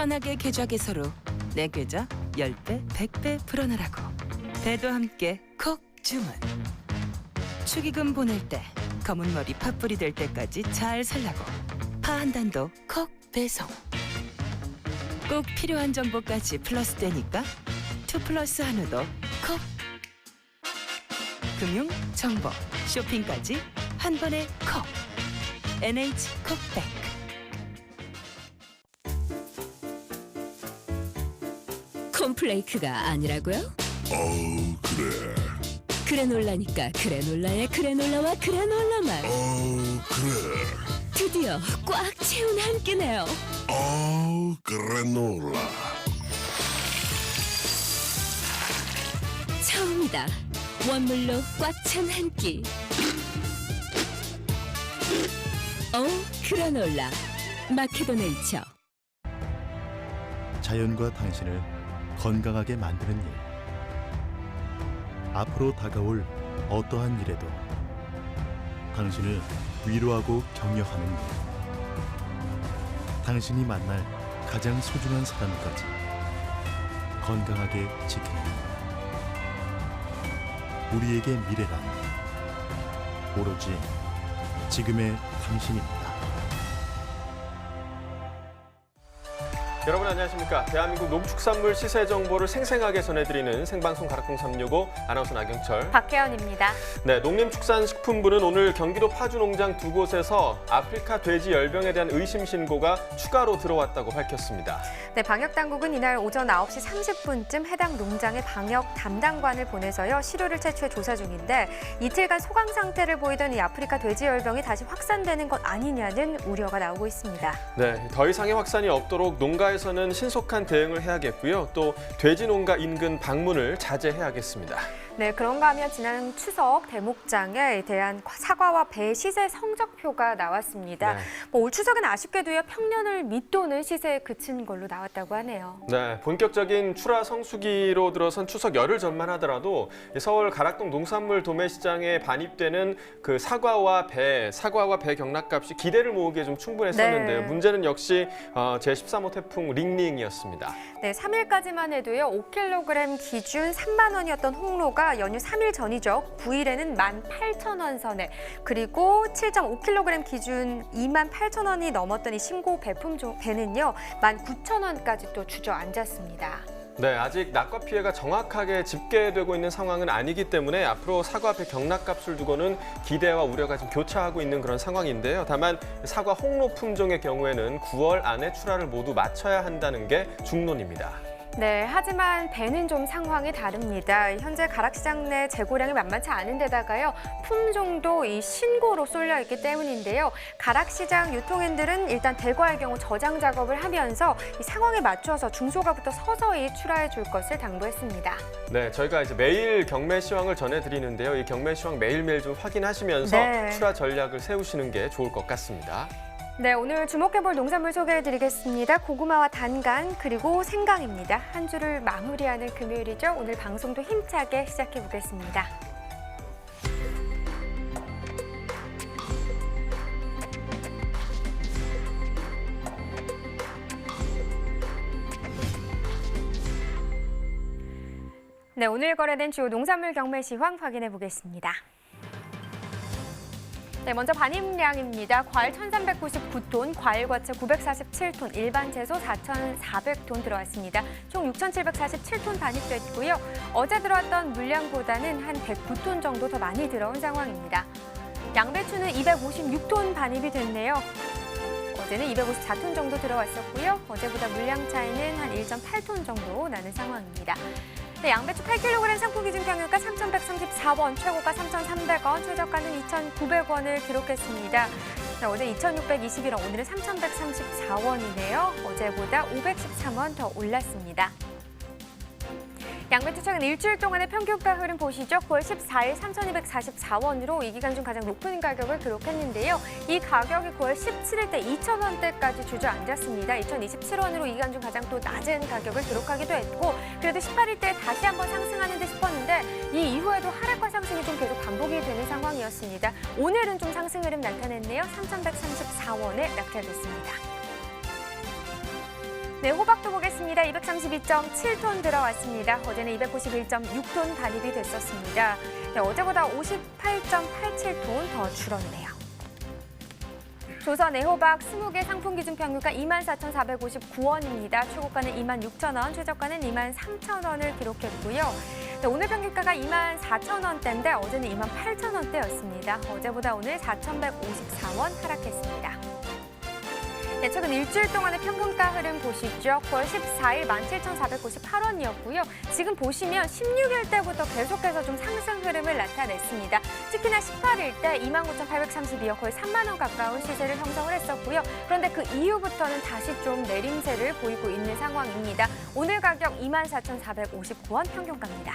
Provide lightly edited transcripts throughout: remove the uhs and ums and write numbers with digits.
편하게 계좌 개설로 내 계좌 10배, 100배 불어넣으라고. 배도 함께 콕 주문. 축의금 보낼 때 검은 머리 팥불이 될 때까지 잘 살라고. 파 한 단도 콕 배송. 꼭 필요한 정보까지 플러스 되니까 2플러스 한우도 콕. 금융, 정보, 쇼핑까지 한 번에 콕. NH콕백. 콤플레이크가 아니라고요? 그래. 그래놀라니까 그래놀라의 그래놀라와 그래놀라만 그래. 드디어 꽉 채운 한 끼네요. 그래놀라. 처음이다. 원물로 꽉 찬 한 끼. 그래놀라 마케도네이처. 자연과 당신을 건강하게 만드는 일. 앞으로 다가올 어떠한 일에도 당신을 위로하고 격려하는 일. 당신이 만날 가장 소중한 사람까지 건강하게 지키는 일. 우리에게 미래란 오로지 지금의 당신입니다. 여러분 안녕하십니까? 대한민국 농축산물 시세 정보를 생생하게 전해드리는 생방송 가락동 365 아나운서 나경철, 박혜연입니다. 네, 농림축산식품부는 오늘 경기도 파주 농장 두 곳에서 아프리카 돼지 열병에 대한 의심 신고가 추가로 들어왔다고 밝혔습니다. 네, 방역당국은 이날 오전 9시 30분쯤 해당 농장에 방역 담당관을 보내서요 시료를 채취해 조사 중인데 이틀간 소강 상태를 보이던 이 아프리카 돼지 열병이 다시 확산되는 것 아니냐는 우려가 나오고 있습니다. 네, 더 이상의 확산이 없도록 농가에서는 신속한 대응을 해야겠고요. 또 돼지 농가 인근 방문을 자제해야겠습니다. 네, 그런가 하면 지난 추석 대목장에 대한 사과와 배 시세 성적표가 나왔습니다. 네. 올 추석은 아쉽게도요 평년을 밑도는 시세에 그친 걸로 나왔다고 하네요. 네, 본격적인 출하 성수기로 들어선 추석 열흘 전만 하더라도 서울 가락동 농산물 도매시장에 반입되는 그 사과와 배 경락값이 기대를 모으기에 좀 충분했었는데요. 네. 문제는 역시 제13호 태풍 링링이었습니다. 네, 3일까지만 해도요 5kg 기준 3만 원이었던 홍로가 연휴 3일 전이죠. 9일에는 18,000원 선에 그리고 7.5kg 기준 28,000원이 넘었던 이 신고 배품 배는요 19,000원까지 또 주저앉았습니다. 네, 아직 낙과 피해가 정확하게 집계되고 있는 상황은 아니기 때문에 앞으로 사과 배 경락값을 두고는 기대와 우려가 좀 교차하고 있는 그런 상황인데요. 다만 사과 홍로 품종의 경우에는 9월 안에 출하를 모두 마쳐야 한다는 게 중론입니다. 네, 하지만 배는 좀 상황이 다릅니다. 현재 가락시장 내 재고량이 만만치 않은 데다가요. 품종도 이 신고로 쏠려 있기 때문인데요. 가락시장 유통인들은 일단 대거할 경우 저장 작업을 하면서 이 상황에 맞춰서 중소가부터 서서히 출하해 줄 것을 당부했습니다. 네, 저희가 이제 매일 경매 시황을 전해드리는데요. 이 경매 시황 매일매일 좀 확인하시면서 네. 출하 전략을 세우시는 게 좋을 것 같습니다. 네, 오늘 주목해볼 농산물 소개해드리겠습니다. 고구마와 단간 그리고 생강입니다. 한 주를 마무리하는 금요일이죠. 오늘 방송도 힘차게 시작해보겠습니다. 네, 오늘 거래된 주요 농산물 경매 시황 확인해보겠습니다. 네, 먼저 반입량입니다. 과일 1,399톤, 과일 과채 947톤, 일반 채소 4,400톤 들어왔습니다. 총 6,747톤 반입됐고요. 어제 들어왔던 물량보다는 한 109톤 정도 더 많이 들어온 상황입니다. 양배추는 256톤 반입이 됐네요. 어제는 254톤 정도 들어왔었고요. 어제보다 물량 차이는 한 1.8톤 정도 나는 상황입니다. 네, 양배추 8kg 상품 기준 평균가 3,134원, 최고가 3,300원, 최저가는 2,900원을 기록했습니다. 네, 어제 2,621원, 오늘은 3,134원이네요. 어제보다 513원 더 올랐습니다. 양배추 최근 일주일 동안의 평균가 흐름 보시죠. 9월 14일 3,244원으로 이 기간 중 가장 높은 가격을 기록했는데요. 이 가격이 9월 17일 때 2,000원대까지 주저앉았습니다. 2,027원으로 이 기간 중 가장 또 낮은 가격을 기록하기도 했고 그래도 18일 때 다시 한번 상승하는 듯 싶었는데 이 이후에도 하락과 상승이 좀 계속 반복이 되는 상황이었습니다. 오늘은 좀 상승 흐름 나타냈네요. 3,134원에 낙찰됐습니다. 네, 호박도 보겠습니다. 232.7톤 들어왔습니다. 어제는 291.6톤 반입이 됐었습니다. 네, 어제보다 58.87톤 더 줄었네요. 조선 애호박 20개 상품 기준 평균가 24,459원입니다. 최고가는 26,000원, 최저가는 23,000원을 기록했고요. 네, 오늘 평균가가 24,000원대인데 어제는 28,000원대였습니다. 어제보다 오늘 4,154원 하락했습니다. 네, 최근 일주일 동안의 평균가 흐름 보시죠. 9월 14일 17,498원이었고요. 지금 보시면 16일 때부터 계속해서 좀 상승 흐름을 나타냈습니다. 특히나 18일 때 29,832원, 거의 3만 원 가까운 시세를 형성을 했었고요. 그런데 그 이후부터는 다시 좀 내림세를 보이고 있는 상황입니다. 오늘 가격 24,459원 평균가입니다.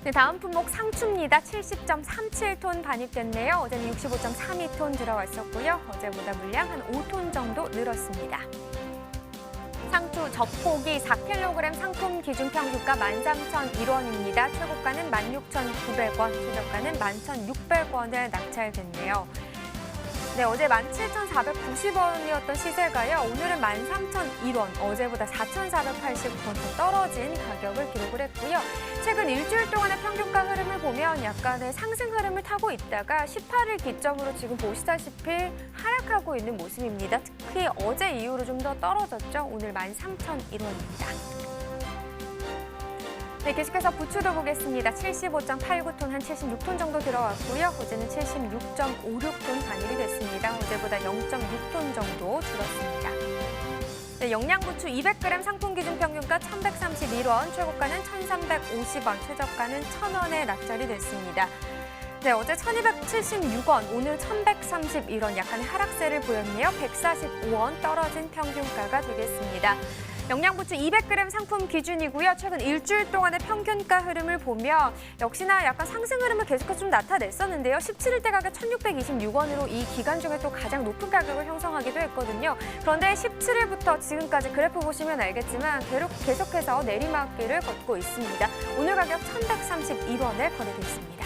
네, 다음 품목 상추입니다. 70.37톤 반입됐네요. 어제는 65.32톤 들어왔었고요. 어제보다 물량 한 5톤 정도 늘었습니다. 상추 접폭이 4kg 상품 기준 평균가 13,001원입니다. 최고가는 16,900원, 최저가는 11,600원에 낙찰됐네요. 네, 어제 17,490원이었던 시세가요. 오늘은 13,001원, 어제보다 4,480원 더 떨어진 가격을 기록을 했고요. 최근 일주일 동안의 평균가 흐름을 보면 약간의 상승 흐름을 타고 있다가 18일 기점으로 지금 보시다시피 하락하고 있는 모습입니다. 특히 어제 이후로 좀 더 떨어졌죠. 오늘 13,001원입니다. 네, 계속해서 부추도 보겠습니다. 75.89톤, 한 76톤 정도 들어왔고요. 어제는 76.56톤 반입이 됐습니다. 어제보다 0.6톤 정도 줄었습니다. 네, 영양부추 200g 상품 기준 평균가 1,131원, 최고가는 1,350원, 최저가는 1,000원에 낙찰이 됐습니다. 네, 어제 1,276원, 오늘 1,131원, 약간의 하락세를 보였네요. 145원 떨어진 평균가가 되겠습니다. 영양부추 200g 상품 기준이고요. 최근 일주일 동안의 평균가 흐름을 보면 역시나 약간 상승 흐름을 계속해서 좀 나타냈었는데요. 17일 때 가격 1,626원으로 이 기간 중에 또 가장 높은 가격을 형성하기도 했거든요. 그런데 17일부터 지금까지 그래프 보시면 알겠지만 계속해서 내리막길을 걷고 있습니다. 오늘 가격 1,131원에 거래됐습니다.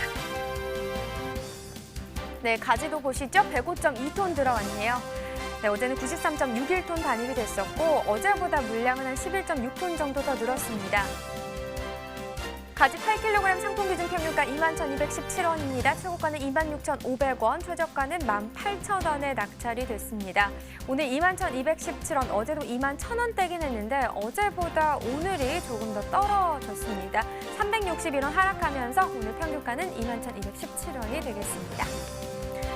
네, 가지도 보시죠. 105.2톤 들어왔네요. 네, 어제는 93.61톤 반입이 됐었고 어제보다 물량은 한 11.6톤 정도 더 늘었습니다. 가지 8kg 상품 기준 평균가 21,217원입니다. 최고가는 26,500원, 최저가는 18,000원에 낙찰이 됐습니다. 오늘 21,217원, 어제도 21,000원대긴 했는데 어제보다 오늘이 조금 더 떨어졌습니다. 361원 하락하면서 오늘 평균가는 21,217원이 되겠습니다.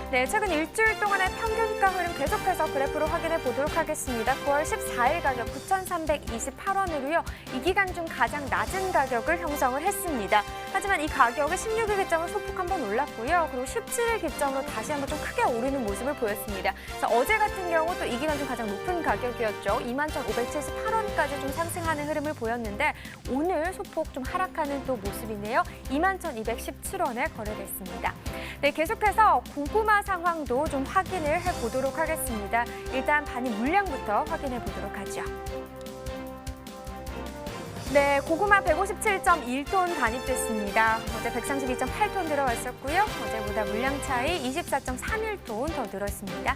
네, 최근 일주일 동안의 평균가 흐름 계속해서 그래프로 확인해 보도록 하겠습니다. 9월 14일 가격 9,328원으로요. 이 기간 중 가장 낮은 가격을 형성을 했습니다. 하지만 이 가격은 16일 기점으로 소폭 한번 올랐고요. 그리고 17일 기점으로 다시 한번 좀 크게 오르는 모습을 보였습니다. 그래서 어제 같은 경우 또 이 기간 중 가장 높은 가격이었죠. 21,578원까지 좀 상승하는 흐름을 보였는데 오늘 소폭 좀 하락하는 또 모습이네요. 21,217원에 거래됐습니다. 네, 계속해서 고구마 상황도 좀 확인을 해보도록 하겠습니다. 일단 반입 물량부터 확인해 보도록 하죠. 네, 고구마 157.1톤 반입됐습니다. 어제 132.8톤 들어왔었고요. 어제보다 물량 차이 24.31톤 더 늘었습니다.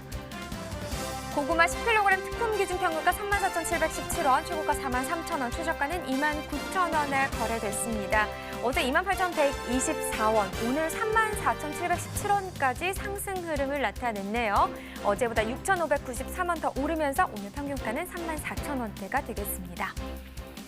고구마 10kg 특품 기준 평균가 34,717원, 최고가 43,000원, 최저가는 29,000원에 거래됐습니다. 어제 28,124원, 오늘 34,717원까지 상승 흐름을 나타냈네요. 어제보다 6,593원 더 오르면서 오늘 평균가는 34,000원대가 되겠습니다.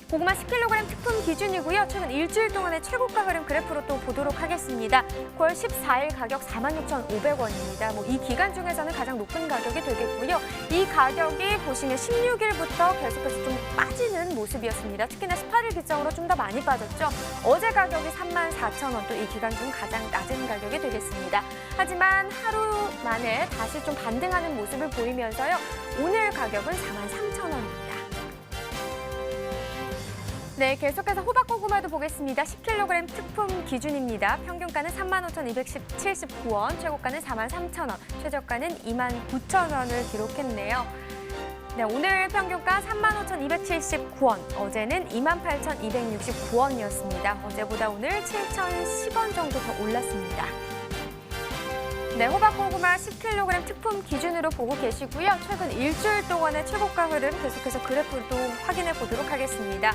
고구마 10kg 특품 기준이고요. 최근 일주일 동안의 최고가 흐름 그래프로 또 보도록 하겠습니다. 9월 14일 가격 46,500원입니다. 이 기간 중에서는 가장 높은 가격이 되겠고요. 이 가격이 보시면 16일부터 계속해서 좀 빠지는 모습이었습니다. 특히나 18일 기점으로 좀 더 많이 빠졌죠. 어제 가격이 34,000원, 또 이 기간 중 가장 낮은 가격이 되겠습니다. 하지만 하루 만에 다시 좀 반등하는 모습을 보이면서요. 오늘 가격은 43,000원입니다. 네, 계속해서 호박고구마도 보겠습니다. 10kg 특품 기준입니다. 평균가는 35,279원, 최고가는 43,000원, 최저가는 29,000원을 기록했네요. 네, 오늘 평균가 35,279원, 어제는 28,269원이었습니다. 어제보다 오늘 7,010원 정도 더 올랐습니다. 네, 호박고구마 10kg 특품 기준으로 보고 계시고요. 최근 일주일 동안의 최고가 흐름 계속해서 그래프도 확인해 보도록 하겠습니다.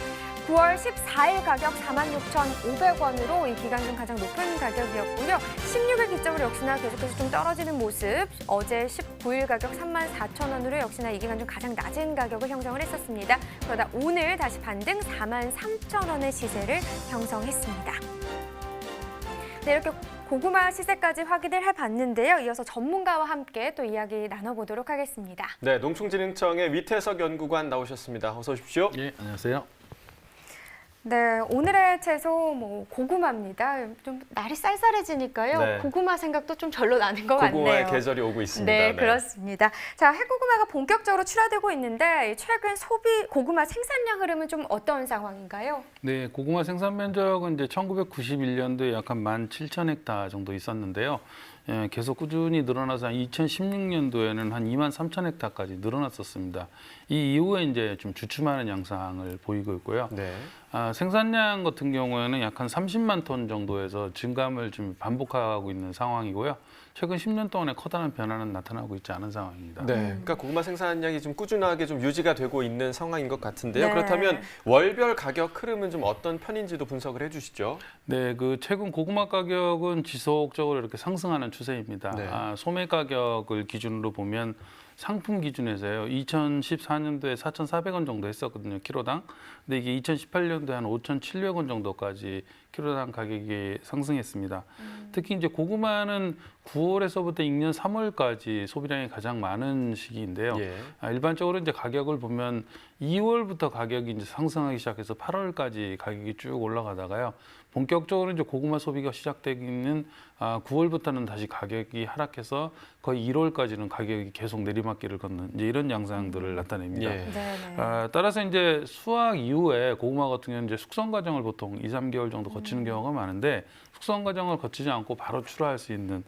9월 14일 가격 46,500원으로 이 기간 중 가장 높은 가격이었고요. 16일 기점으로 역시나 계속해서 좀 떨어지는 모습. 어제 19일 가격 34,000원으로 역시나 이 기간 중 가장 낮은 가격을 형성을 했었습니다. 그러다 오늘 다시 반등 43,000원의 시세를 형성했습니다. 네, 이렇게 고구마 시세까지 확인을 해봤는데요. 이어서 전문가와 함께 또 이야기 나눠보도록 하겠습니다. 네, 농촌진흥청의 위태석 연구관 나오셨습니다. 어서 오십시오. 예, 안녕하세요. 네, 오늘의 채소 고구마입니다. 좀 날이 쌀쌀해지니까요. 네. 고구마 생각도 좀 절로 나는 것 고구마의 같네요. 계절이 오고 있습니다. 네, 그렇습니다. 자, 해고구마가 본격적으로 출하되고 있는데 최근 소비 고구마 생산량 흐름은 좀 어떤 상황인가요? 네, 고구마 생산 면적은 이제 1991년도에 약 한 17,000헥타 정도 있었는데요. 예, 계속 꾸준히 늘어나서 2016년도에는 한 23,000헥타까지 늘어났었습니다. 이 이후에 이제 좀 주춤하는 양상을 보이고 있고요. 네. 생산량 같은 경우에는 약 한 30만 톤 정도에서 증감을 좀 반복하고 있는 상황이고요. 최근 10년 동안에 커다란 변화는 나타나고 있지 않은 상황입니다. 네, 그러니까 고구마 생산량이 좀 꾸준하게 좀 유지가 되고 있는 상황인 것 같은데요. 네. 그렇다면 월별 가격 흐름은 좀 어떤 편인지도 분석을 해주시죠. 네, 그 최근 고구마 가격은 지속적으로 이렇게 상승하는 추세입니다. 네. 소매 가격을 기준으로 보면 상품 기준에서요. 2014년도에 4,400원 정도 했었거든요, 키로당. 근데 이게 2018년도에 한 5,700원 정도까지 키로당 가격이 상승했습니다. 특히 이제 고구마는 9월에서부터 익년 3월까지 소비량이 가장 많은 시기인데요. 예. 일반적으로 이제 가격을 보면 2월부터 가격이 이제 상승하기 시작해서 8월까지 가격이 쭉 올라가다가요. 본격적으로 이제 고구마 소비가 시작되기는 9월부터는 다시 가격이 하락해서 거의 1월까지는 가격이 계속 내리막길을 걷는 이제 이런 양상들을 나타냅니다. 예. 네. 따라서 이제 수확 이후에 고구마 같은 경우는 이제 숙성 과정을 보통 2, 3개월 정도 거치는 경우가 많은데 숙성 과정을 거치지 않고 바로 출하할 수 있는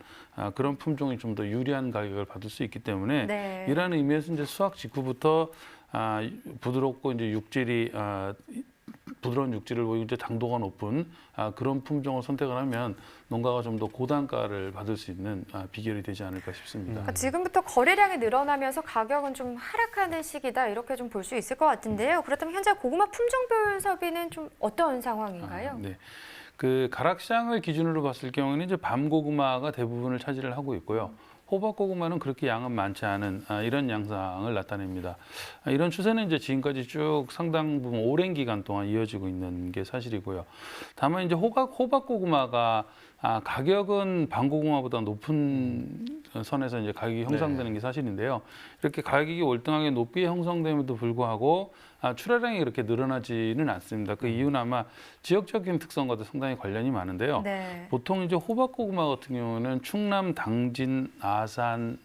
그런 품종이 좀 더 유리한 가격을 받을 수 있기 때문에 네. 이러한 의미에서 이제 수확 직후부터 부드럽고 이제 육질이 부드러운 육질을 보이고 이제 당도가 높은 그런 품종을 선택을 하면 농가가 좀 더 고단가를 받을 수 있는 비결이 되지 않을까 싶습니다. 그러니까 지금부터 거래량이 늘어나면서 가격은 좀 하락하는 시기다 이렇게 좀 볼 수 있을 것 같은데요. 그렇다면 현재 고구마 품종별 소비는 좀 어떤 상황인가요? 네. 그 가락시장을 기준으로 봤을 경우에는 이제 밤고구마가 대부분을 차지를 하고 있고요. 호박고구마는 그렇게 양은 많지 않은 이런 양상을 나타냅니다. 이런 추세는 이제 지금까지 쭉 상당 부분 오랜 기간 동안 이어지고 있는 게 사실이고요. 다만 이제 호박고구마가 가격은 밤고구마보다 높은 선에서 이제 가격이 형성되는 게 사실인데요. 이렇게 가격이 월등하게 높게 형성됨에도 불구하고 출하량이 그렇게 늘어나지는 않습니다. 그 이유는 아마 지역적인 특성과도 상당히 관련이 많은데요. 네. 보통 이제 호박고구마 같은 경우는 충남, 당진, 아산,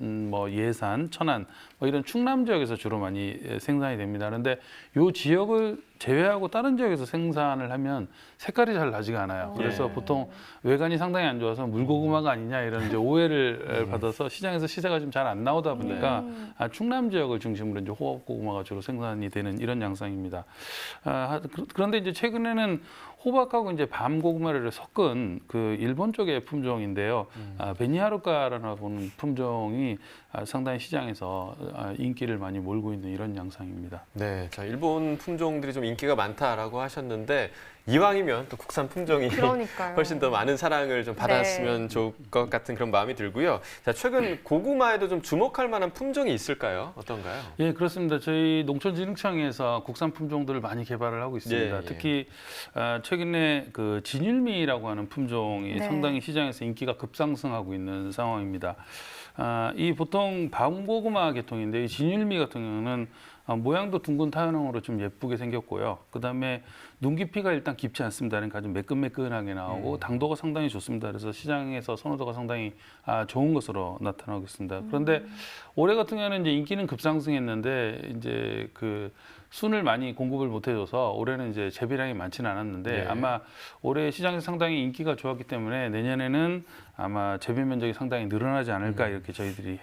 예산, 천안 이런 충남 지역에서 주로 많이 생산이 됩니다. 그런데 이 지역을 제외하고 다른 지역에서 생산을 하면 색깔이 잘 나지가 않아요. 그래서 네. 보통 외관이 상당히 안 좋아서 물고구마가 아니냐 이런 이제 오해를 받아서 시장에서 시세가 좀 잘 안 나오다 보니까 충남 지역을 중심으로 이제 호박고구마가 주로 생산이 되는 이런 양상입니다. 그런데 이제 최근에는 호박하고 이제 밤고구마를 섞은 그 일본 쪽의 품종인데요. 베니하루카라는 품종이 상당히 시장에서 인기를 많이 몰고 있는 이런 양상입니다. 네, 자, 일본 품종들이 좀 인기가 많다라고 하셨는데 이왕이면 또 국산 품종이 그러니까요. 훨씬 더 많은 사랑을 좀 받았으면 좋을 것 같은 그런 마음이 들고요. 자, 최근 고구마에도 좀 주목할 만한 품종이 있을까요? 어떤가요? 예, 그렇습니다. 저희 농촌진흥청에서 국산 품종들을 많이 개발을 하고 있습니다. 예, 예. 특히 최근에 그 진율미라고 하는 품종이 네. 상당히 시장에서 인기가 급상승하고 있는 상황입니다. 이 보통 밤고구마 계통인데 이 진율미 같은 경우는 모양도 둥근 타원형으로 좀 예쁘게 생겼고요. 그다음에 눈 깊이가 일단 깊지 않습니다. 그러니까 좀 매끈매끈하게 나오고 당도가 상당히 좋습니다. 그래서 시장에서 선호도가 상당히 좋은 것으로 나타나고 있습니다. 그런데 올해 같은 경우는 이제 인기는 급상승했는데 이제 그 순을 많이 공급을 못 해줘서 올해는 이제 재배량이 많지는 않았는데 네. 아마 올해 시장에서 상당히 인기가 좋았기 때문에 내년에는 아마 재배 면적이 상당히 늘어나지 않을까 이렇게 저희들이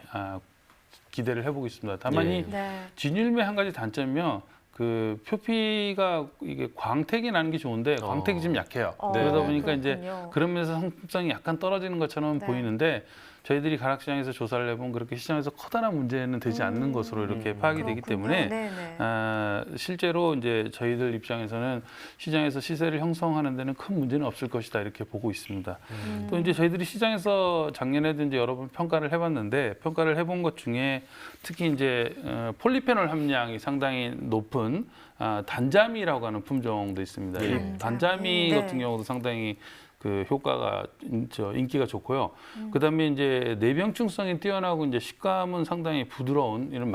기대를 해보고 있습니다. 다만 예. 이 네. 진율미 한 가지 단점이요. 그 표피가 이게 광택이 나는 게 좋은데 광택이 좀 약해요. 네. 그러다 보니까 그렇군요. 이제 그런 면에서 상품성이 약간 떨어지는 것처럼 네. 보이는데 저희들이 가락시장에서 조사를 해보면 그렇게 시장에서 커다란 문제는 되지 않는 것으로 이렇게 파악이 되기 그렇군요. 때문에 네네. 실제로 이제 저희들 입장에서는 시장에서 시세를 형성하는 데는 큰 문제는 없을 것이다 이렇게 보고 있습니다. 또 이제 저희들이 시장에서 작년에도 이제 여러 번 평가를 해봤는데 평가를 해본 것 중에 특히 이제 폴리페놀 함량이 상당히 높은 단자미라고 하는 품종도 있습니다. 네. 이 단자미 네. 같은 경우도 상당히 그 효과가 인기가 좋고요. 그다음에 이제 내병증성이 뛰어나고 이제 식감은 상당히 부드러운 이런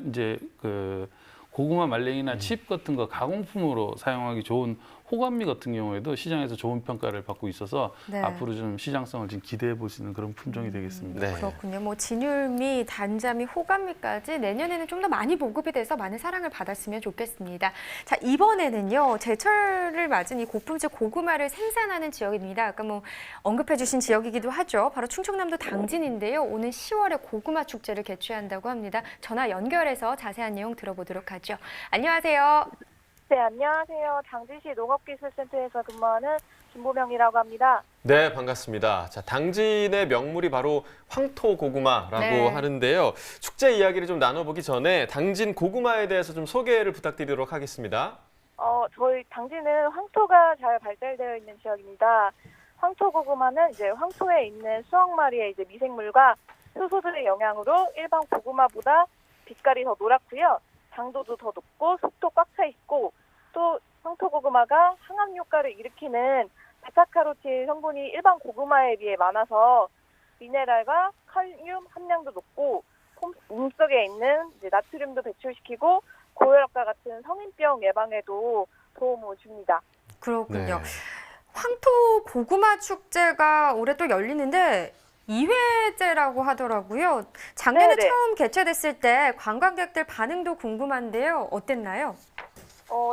이제 그 고구마 말랭이나 칩 같은 거 가공품으로 사용하기 좋은 호감미 같은 경우에도 시장에서 좋은 평가를 받고 있어서 네. 앞으로 좀 시장성을 좀 기대해 볼 수 있는 그런 품종이 되겠습니다. 네. 그렇군요. 뭐 진율미, 단자미, 호감미까지 내년에는 좀 더 많이 보급이 돼서 많은 사랑을 받았으면 좋겠습니다. 자, 이번에는요. 제철을 맞은 이 고품질 고구마를 생산하는 지역입니다. 아까 뭐 언급해 주신 지역이기도 하죠. 바로 충청남도 당진인데요. 오는 10월에 고구마 축제를 개최한다고 합니다. 전화 연결해서 자세한 내용 들어보도록 하죠. 안녕하세요. 네, 안녕하세요. 당진시 농업기술센터에서 근무하는 김보명이라고 합니다. 네, 반갑습니다. 자, 당진의 명물이 바로 황토 고구마라고 네. 하는데요. 축제 이야기를 좀 나눠보기 전에 당진 고구마에 대해서 좀 소개를 부탁드리도록 하겠습니다. 저희 당진은 황토가 잘 발달되어 있는 지역입니다. 황토 고구마는 이제 황토에 있는 수억 마리의 이제 미생물과 효소들의 영향으로 일반 고구마보다 빛깔이 더 노랗고요. 당도도 더 높고 속도 꽉 차 있고 또 황토 고구마가 항암 효과를 일으키는 베타카로틴 성분이 일반 고구마에 비해 많아서 미네랄과 칼륨 함량도 높고 몸속에 있는 이제 나트륨도 배출시키고 고혈압과 같은 성인병 예방에도 도움을 줍니다. 그렇군요. 황토 고구마 축제가 올해 또 열리는데 2회째라고 하더라고요. 작년에 네네. 처음 개최됐을 때 관광객들 반응도 궁금한데요. 어땠나요?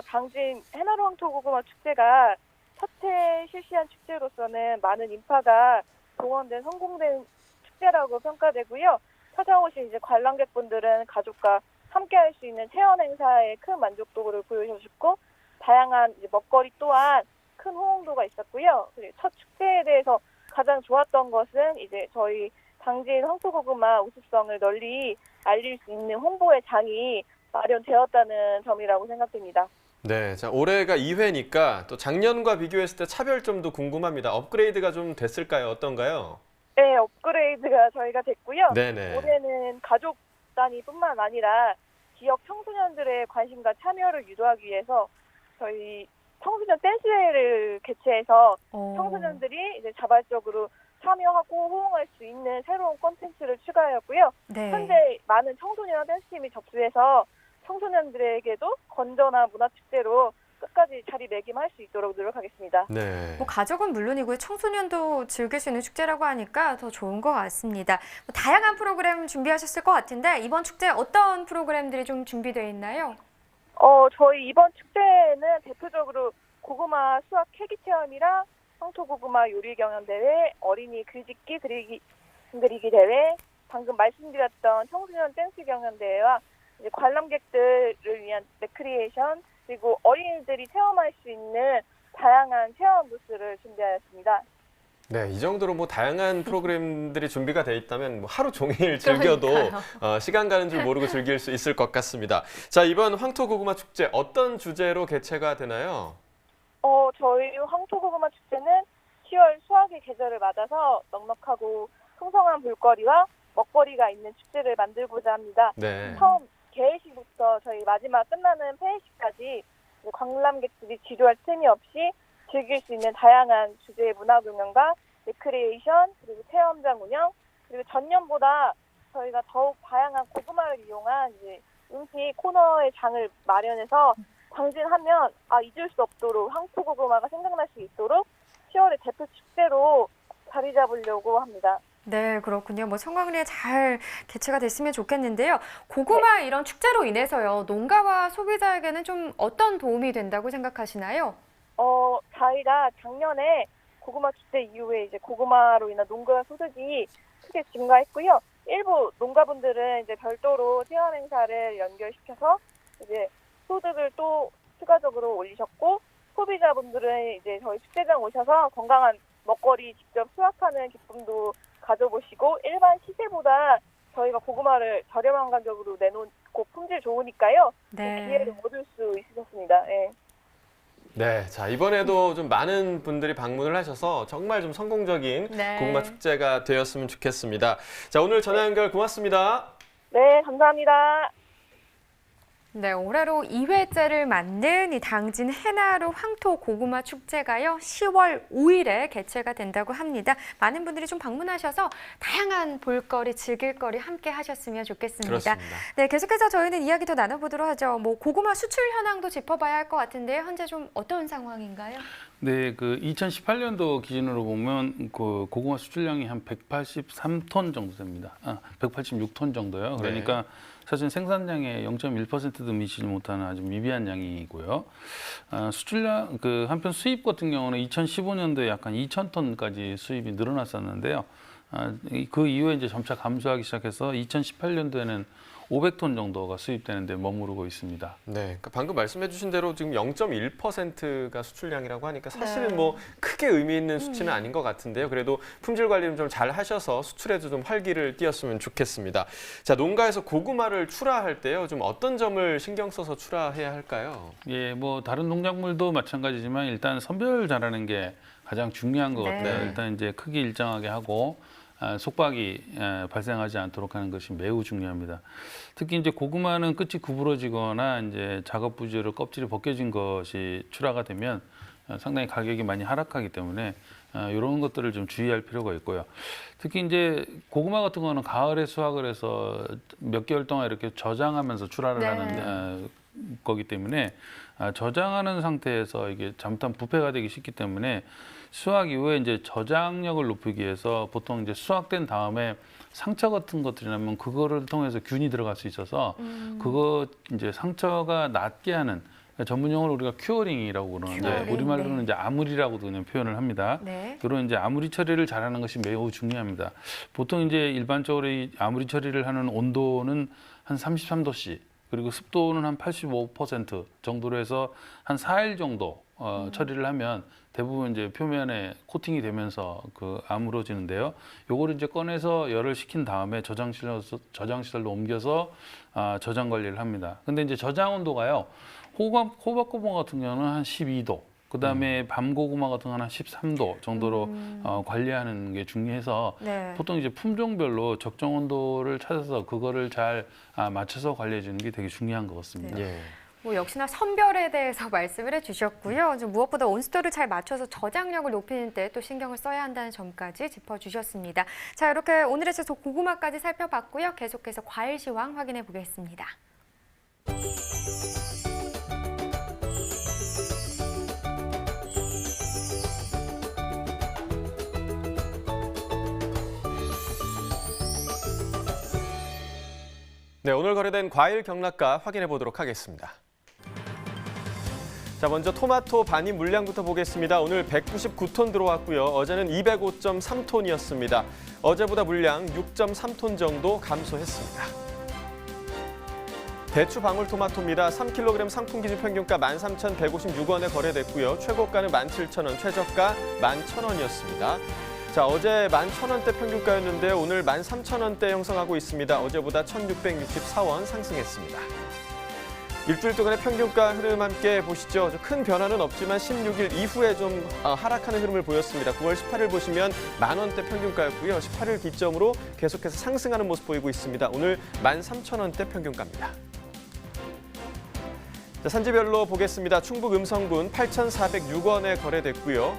당진 해나루 황토 고구마 축제가 첫 해 실시한 축제로서는 많은 인파가 동원된 성공된 축제라고 평가되고요. 찾아오신 이제 관람객분들은 가족과 함께할 수 있는 체험 행사에 큰 만족도를 보여주셨고 다양한 이제 먹거리 또한 큰 호응도가 있었고요. 그리고 첫 축제에 대해서 가장 좋았던 것은 이제 저희 당진 황토고구마 우수성을 널리 알릴 수 있는 홍보의 장이 마련되었다는 점이라고 생각됩니다. 네, 자, 올해가 2회니까 또 작년과 비교했을 때 차별점도 궁금합니다. 업그레이드가 좀 됐을까요? 어떤가요? 네, 업그레이드가 저희가 됐고요. 네네. 올해는 가족 단위뿐만 아니라 지역 청소년들의 관심과 참여를 유도하기 위해서 저희 청소년 댄스회를 개최해서 청소년들이 이제 자발적으로 참여하고 호응할 수 있는 새로운 콘텐츠를 추가하였고요. 네. 현재 많은 청소년 댄스팀이 접수해서 청소년들에게도 건전한 문화축제로 끝까지 자리매김할 수 있도록 노력하겠습니다. 네. 뭐 가족은 물론이고요. 청소년도 즐길 수 있는 축제라고 하니까 더 좋은 것 같습니다. 뭐 다양한 프로그램 준비하셨을 것 같은데 이번 축제 어떤 프로그램들이 좀 준비되어 있나요? 저희 이번 축제는 대표적으로 고구마 수확 캐기 체험이랑 황토고구마 요리 경연 대회, 어린이 글짓기 그리기 대회, 방금 말씀드렸던 청소년 댄스 경연 대회와 이제 관람객들을 위한 레크리에이션 그리고 어린이들이 체험할 수 있는 다양한 체험 부스를 준비하였습니다. 네, 이 정도로 뭐 다양한 프로그램들이 준비가 돼 있다면 뭐 하루 종일 즐겨도 시간 가는 줄 모르고 즐길 수 있을 것 같습니다. 자, 이번 황토고구마 축제 어떤 주제로 개최가 되나요? 저희 황토고구마 축제는 10월 수확의 계절을 맞아서 넉넉하고 풍성한 볼거리와 먹거리가 있는 축제를 만들고자 합니다. 네. 처음 개회식부터 저희 마지막 끝나는 폐회식까지 관람객들이 지루할 틈이 없이 즐길 수 있는 다양한 주제의 문화 공연과 레크리에이션 그리고 체험장 운영 그리고 전년보다 저희가 더욱 다양한 고구마를 이용한 이제 음식 코너의 장을 마련해서 당진하면 잊을 수 없도록 황토고구마가 생각날 수 있도록 10월의 대표 축제로 자리 잡으려고 합니다. 네, 그렇군요. 뭐 성황리에 잘 개최가 됐으면 좋겠는데요. 고구마 이런 축제로 인해서요. 농가와 소비자에게는 좀 어떤 도움이 된다고 생각하시나요? 저희가 작년에 고구마 축제 이후에 이제 고구마로 인한 농가 소득이 크게 증가했고요. 일부 농가분들은 이제 별도로 체험 행사를 연결시켜서 이제 소득을 또 추가적으로 올리셨고 소비자분들은 이제 저희 축제장 오셔서 건강한 먹거리 직접 수확하는 기쁨도 가져보시고 일반 시세보다 저희가 고구마를 저렴한 가격으로 내놓고 품질 좋으니까요. 기회를 얻을 수 있으셨습니다. 예. 네, 자 이번에도 좀 많은 분들이 방문을 하셔서 정말 좀 성공적인 네. 고구마 축제가 되었으면 좋겠습니다. 자 오늘 전화 연결 고맙습니다. 네, 감사합니다. 네, 올해로 2회째를 맞는 이 당진 해나루 황토 고구마 축제가요, 10월 5일에 개최가 된다고 합니다. 많은 분들이 좀 방문하셔서 다양한 볼거리, 즐길거리 함께 하셨으면 좋겠습니다. 그렇습니다. 네, 계속해서 저희는 이야기 더 나눠보도록 하죠. 뭐 고구마 수출 현황도 짚어봐야 할 것 같은데요. 현재 좀 어떤 상황인가요? 네, 그 2018년도 기준으로 보면 그 고구마 수출량이 한 183톤 정도 됩니다. 186톤 정도요. 그러니까 사실 생산량의 0.1%도 미치지 못하는 아주 미비한 양이고요. 수출량 그 한편 수입 같은 경우는 2015년도에 약간 2,000톤까지 수입이 늘어났었는데요. 그 이후에 이제 점차 감소하기 시작해서 2018년도에는 500톤 정도가 수입되는데 머무르고 있습니다. 네, 그러니까 방금 말씀해주신 대로 지금 0.1%가 수출량이라고 하니까 사실은 뭐 크게 의미 있는 수치는 아닌 것 같은데요. 그래도 품질 관리를 좀 잘 하셔서 수출에도 좀 활기를 띄었으면 좋겠습니다. 자, 농가에서 고구마를 출하할 때요, 좀 어떤 점을 신경 써서 출하해야 할까요? 예, 뭐 다른 농작물도 마찬가지지만 일단 선별 잘하는 게 가장 중요한 것 같아요. 일단 이제 크기 일정하게 하고 속박이 발생하지 않도록 하는 것이 매우 중요합니다. 특히 이제 고구마는 끝이 구부러지거나 이제 작업 부지로 껍질이 벗겨진 것이 출하가 되면 상당히 가격이 많이 하락하기 때문에 이런 것들을 좀 주의할 필요가 있고요. 특히 이제 고구마 같은 거는 가을에 수확을 해서 몇 개월 동안 이렇게 저장하면서 출하를 하는 거기 때문에 저장하는 상태에서 이게 잘못하면 부패가 되기 쉽기 때문에 수확 이후에 이제 저장력을 높이기 위해서 보통 이제 수확된 다음에 상처 같은 것들이라면 그거를 통해서 균이 들어갈 수 있어서 그거 이제 상처가 낫게 하는 전문 용어로 우리가 큐어링이라고 그러는데 우리말로는 이제 아무리라고도 그냥 표현을 합니다. 이런 이제 아무리 처리를 잘하는 것이 매우 중요합니다. 보통 이제 일반적으로 이 아무리 처리를 하는 온도는 한 33도씨 그리고 습도는 한 85% 정도로 해서 한 4일 정도 처리를 하면 대부분 이제 표면에 코팅이 되면서 그 아물어지는데요. 요거를 이제 꺼내서 열을 식힌 다음에 저장시설로 옮겨서 저장 관리를 합니다. 근데 이제 저장 온도가요. 호박 고구마 같은 경우는 한 12도, 그다음에 밤고구마 같은 경우는 한 13도 정도로 관리하는 게 중요해서 보통 이제 품종별로 적정 온도를 찾아서 그거를 잘 맞춰서 관리해 주는 게 되게 중요한 것 같습니다. 뭐 역시나 선별에 대해서 말씀을 해주셨고요. 좀 무엇보다 온수도를 잘 맞춰서 저장력을 높이는 데 또 신경을 써야 한다는 점까지 짚어주셨습니다. 자, 이렇게 오늘의 제소 고구마까지 살펴봤고요. 계속해서 과일 시황 확인해 보겠습니다. 네, 오늘 거래된 과일 경락가 확인해 보도록 하겠습니다. 자, 먼저 토마토 반입 물량부터 보겠습니다. 오늘 199톤 들어왔고요. 어제는 205.3톤이었습니다. 어제보다 물량 6.3톤 정도 감소했습니다. 대추 방울토마토입니다. 3kg 상품 기준 평균가 13,156원에 거래됐고요. 최고가는 17,000원, 최저가 11,000원이었습니다. 자, 어제 11,000원대 평균가였는데 오늘 13,000원대 형성하고 있습니다. 어제보다 1,664원 상승했습니다. 일주일 동안의 평균가 흐름 함께 보시죠. 큰 변화는 없지만 16일 이후에 좀 하락하는 흐름을 보였습니다. 9월 18일 보시면 10,000원대 평균가였고요. 18일 기점으로 계속해서 상승하는 모습 보이고 있습니다. 오늘 13,000원대 평균가입니다. 자, 산지별로 보겠습니다. 충북 음성군 8,406원에 거래됐고요.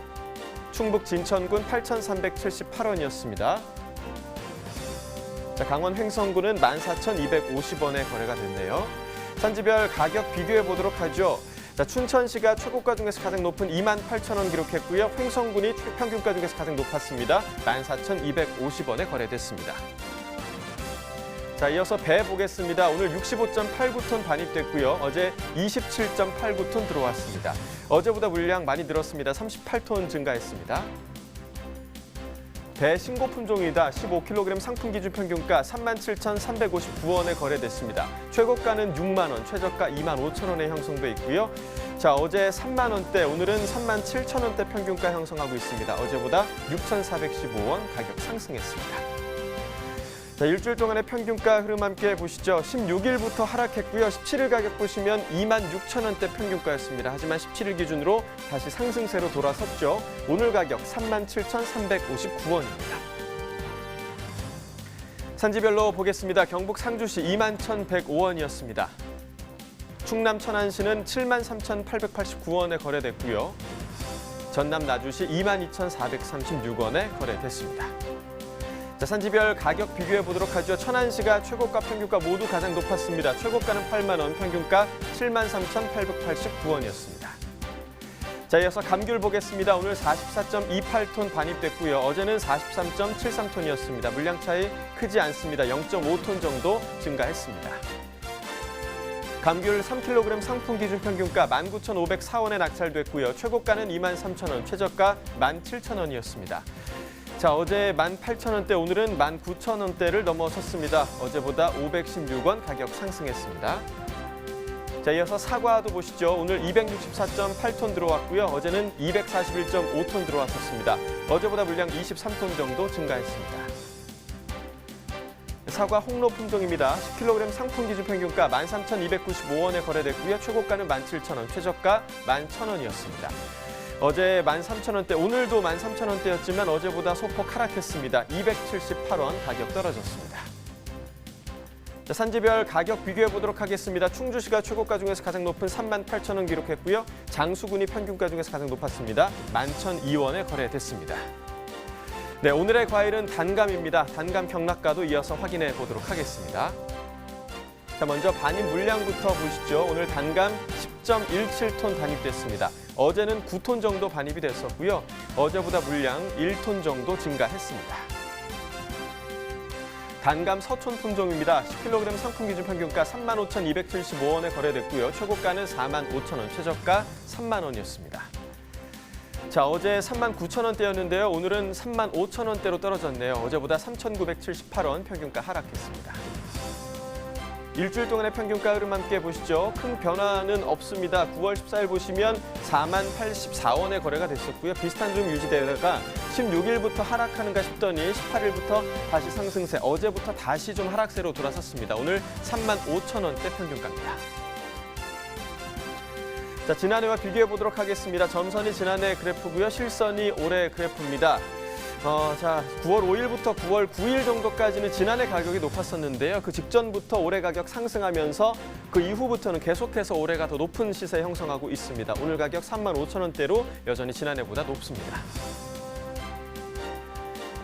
충북 진천군 8,378원이었습니다. 자, 강원 횡성군은 14,250원에 거래가 됐네요. 산지별 가격 비교해 보도록 하죠. 자, 춘천시가 최고가 중에서 가장 높은 28,000원 기록했고요. 횡성군이 평균가 중에서 가장 높았습니다. 14,250원에 거래됐습니다. 자, 이어서 배 보겠습니다. 오늘 65.89톤 반입됐고요. 어제 27.89톤 들어왔습니다. 어제보다 물량 많이 늘었습니다. 38톤 증가했습니다. 배 신고 품종이다. 15kg 상품 기준 평균가 37,359원에 거래됐습니다. 최고가는 6만 원, 최저가 25,000원에 형성돼 있고요. 자, 어제 3만 원대, 오늘은 3만 7천 원대 평균가 형성하고 있습니다. 어제보다 6,415원 가격 상승했습니다. 자, 일주일 동안의 평균가 흐름 함께 보시죠. 16일부터 하락했고요. 17일 가격 보시면 2만 6천 원대 평균가였습니다. 하지만 17일 기준으로 다시 상승세로 돌아섰죠. 오늘 가격 3만 7,359원입니다. 산지별로 보겠습니다. 경북 상주시 2만 1,105원이었습니다. 충남 천안시는 7만 3,889원에 거래됐고요. 전남 나주시 2만 2,436원에 거래됐습니다. 자, 산지별 가격 비교해 보도록 하죠. 천안시가 최고가 평균가 모두 가장 높았습니다. 최고가는 8만 원, 평균가 7만 3,889원이었습니다. 자, 이어서 감귤 보겠습니다. 오늘 44.28톤 반입됐고요. 어제는 43.73톤이었습니다. 물량 차이 크지 않습니다. 0.5톤 정도 증가했습니다. 감귤 3kg 상품 기준 평균가 19,504원에 낙찰됐고요. 최고가는 23,000원, 최저가 17,000원이었습니다. 자, 어제 18,000원대, 오늘은 19,000원대를 넘어섰습니다. 어제보다 516원 가격 상승했습니다. 자, 이어서 사과도 보시죠. 오늘 264.8톤 들어왔고요. 어제는 241.5톤 들어왔었습니다. 어제보다 물량 23톤 정도 증가했습니다. 사과 홍로 품종입니다. 10kg 상품 기준 평균가 13,295원에 거래됐고요. 최고가는 17,000원, 최저가 11,000원이었습니다. 어제 13,000원대, 오늘도 13,000원대였지만 어제보다 소폭 하락했습니다. 278원 가격 떨어졌습니다. 자, 산지별 가격 비교해 보도록 하겠습니다. 충주시가 최고가 중에서 가장 높은 38,000원 기록했고요. 장수군이 평균가 중에서 가장 높았습니다. 11,002원에 거래됐습니다. 네, 오늘의 과일은 단감입니다. 단감 경락가도 이어서 확인해 보도록 하겠습니다. 자, 먼저 반입 물량부터 보시죠. 오늘 단감 10.17톤 반입됐습니다. 어제는 9톤 정도 반입이 됐었고요. 어제보다 물량 1톤 정도 증가했습니다. 단감 서촌 품종입니다. 10kg 상품 기준 평균가 35,275원에 거래됐고요. 최고가는 45,000원, 최저가 3만 원이었습니다. 자, 어제 39,000원대였는데요. 오늘은 35,000원대로 떨어졌네요. 어제보다 3,978원 평균가 하락했습니다. 일주일 동안의 평균가 흐름 함께 보시죠. 큰 변화는 없습니다. 9월 14일 보시면 4만 84원에 거래가 됐었고요. 비슷한 흐름 유지되다가 16일부터 하락하는가 싶더니 18일부터 다시 상승세, 어제부터 다시 좀 하락세로 돌아섰습니다. 오늘 3만 5천원대 평균가입니다. 자, 지난해와 비교해 보도록 하겠습니다. 점선이 지난해 그래프고요. 실선이 올해 그래프입니다. 자, 9월 5일부터 9월 9일 정도까지는 지난해 가격이 높았었는데요. 그 직전부터 올해 가격 상승하면서 그 이후부터는 계속해서 올해가 더 높은 시세 형성하고 있습니다. 오늘 가격 3만 5천원대로 여전히 지난해보다 높습니다.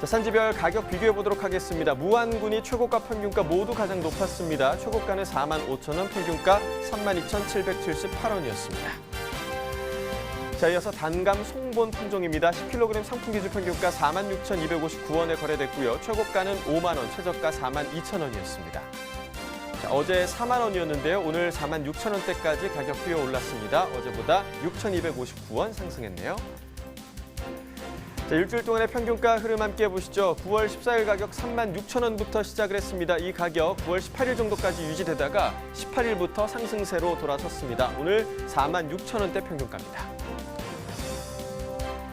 자, 산지별 가격 비교해 보도록 하겠습니다. 무안군이 최고가 평균가 모두 가장 높았습니다. 최고가는 4만 5천원, 평균가 32,778원이었습니다. 자, 이어서 단감 송본 품종입니다. 10kg 상품 기준 평균가 46,259원에 거래됐고요. 최고가는 5만 원, 최저가 42,000원이었습니다. 자, 어제 4만 원이었는데요. 오늘 46,000원대까지 가격 뛰어 올랐습니다. 어제보다 6,259원 상승했네요. 자, 일주일 동안의 평균가 흐름 함께 보시죠. 9월 14일 가격 36,000원부터 시작을 했습니다. 이 가격 9월 18일 정도까지 유지되다가 18일부터 상승세로 돌아섰습니다. 오늘 46,000원대 평균가입니다.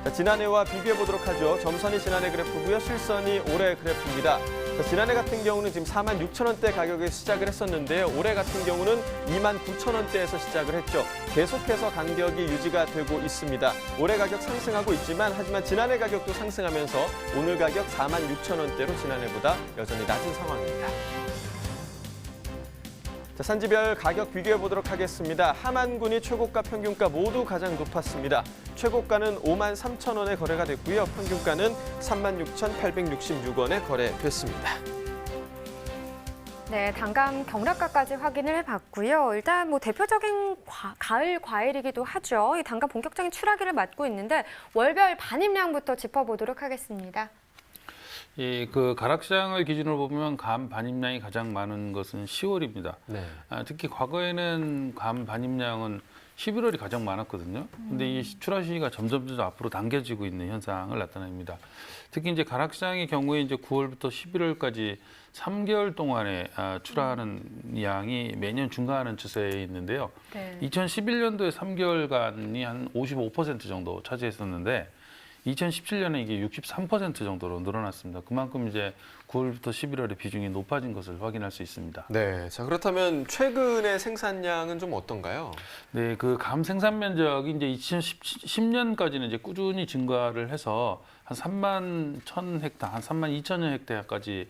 자, 지난해와 비교해 보도록 하죠. 점선이 지난해 그래프고요. 실선이 올해 그래프입니다. 자, 지난해 같은 경우는 지금 4만 6천원대 가격에서 시작을 했었는데요. 올해 같은 경우는 2만 9천원대에서 시작을 했죠. 계속해서 간격이 유지가 되고 있습니다. 올해 가격 상승하고 있지만 하지만 지난해 가격도 상승하면서 오늘 가격 4만 6천원대로 지난해보다 여전히 낮은 상황입니다. 자, 산지별 가격 비교해 보도록 하겠습니다. 함안군이 최고가 평균가 모두 가장 높았습니다. 최고가는 5만 3천원에 거래가 됐고요. 평균가는 36,866원에 거래됐습니다. 네, 단감 경락가까지 확인을 해봤고요. 일단 뭐 대표적인 가을 과일이기도 하죠. 이 단감 본격적인 출하기를 맞고 있는데 월별 반입량부터 짚어보도록 하겠습니다. 그 가락시장을 기준으로 보면 감 반입량이 가장 많은 것은 10월입니다. 네. 특히 과거에는 감 반입량은 11월이 가장 많았거든요. 근데 이 출하 시기가 점점 앞으로 당겨지고 있는 현상을 나타냅니다. 특히 이제 가락시장의 경우에 이제 9월부터 11월까지 3개월 동안에 출하하는 양이 매년 증가하는 추세에 있는데요. 네. 2011년도에 3개월간이 한 55% 정도 차지했었는데 2017년에 이게 63% 정도로 늘어났습니다. 그만큼 이제 9월부터 11월에 비중이 높아진 것을 확인할 수 있습니다. 네. 자, 그렇다면 최근의 생산량은 좀 어떤가요? 네, 그 감 생산 면적이 이제 2010년까지는 이제 꾸준히 증가를 해서 한 3만 1,000헥타, 한 3만 2천여 헥타까지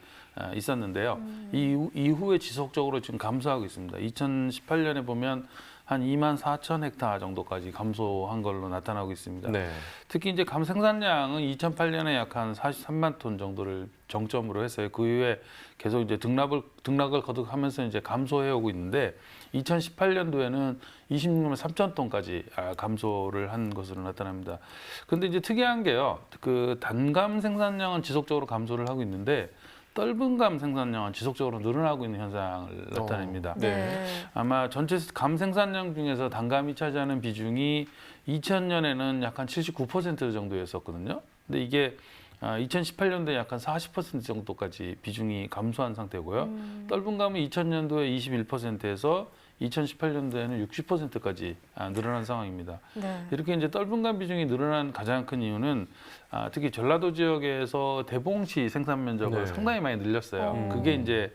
있었는데요. 이후에 지속적으로 지금 감소하고 있습니다. 2018년에 보면 한 2만 4천 헥타 정도까지 감소한 걸로 나타나고 있습니다. 네. 특히 이제 감 생산량은 2008년에 약 한 43만 톤 정도를 정점으로 했어요. 그 이후에 계속 이제 등락을 거듭하면서 이제 감소해 오고 있는데 2018년도에는 26만 3천 톤까지 감소를 한 것으로 나타납니다. 그런데 이제 특이한 게요. 그 단감 생산량은 지속적으로 감소를 하고 있는데 떫은 감 생산량은 지속적으로 늘어나고 있는 현상을 나타냅니다. 네. 아마 전체 감 생산량 중에서 단감이 차지하는 비중이 2000년에는 약 한 79% 정도였었거든요. 근데 이게 2018년도에 약 한 40% 정도까지 비중이 감소한 상태고요. 떫은 감은 2000년도에 21%에서 2018년도에는 60%까지 늘어난 상황입니다. 네. 이렇게 이제 떫은 감 비중이 늘어난 가장 큰 이유는 특히 전라도 지역에서 대봉치 생산 면적을 네. 상당히 많이 늘렸어요. 그게 이제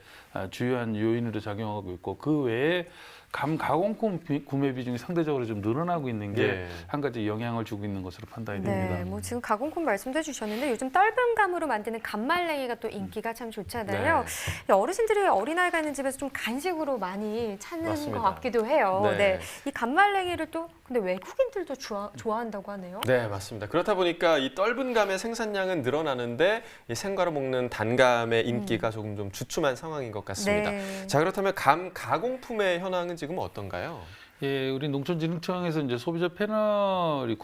주요한 요인으로 작용하고 있고 그 외에 감 가공품 구매 비중이 상대적으로 좀 늘어나고 있는 게 한 가지 영향을 주고 있는 것으로 판단이 됩니다. 네, 뭐 지금 가공품 말씀도 해주셨는데 요즘 떫은 감으로 만드는 감말랭이가 또 인기가 참 좋잖아요. 네. 어르신들이 어린아이가 있는 집에서 좀 간식으로 많이 찾는 맞습니다. 것 같기도 해요. 네. 네. 이 감말랭이를 또 근데 외국인들도 좋아한다고 하네요. 네, 맞습니다. 그렇다 보니까 이 떫은 감의 생산량은 늘어나는데 이 생과로 먹는 단감의 인기가 조금 좀 주춤한 상황인 것 같습니다. 네. 자, 그렇다면 감 가공품의 현황은 지금 어떤가요? 예, 우리 농촌진흥청에서 이제 소비자 패널이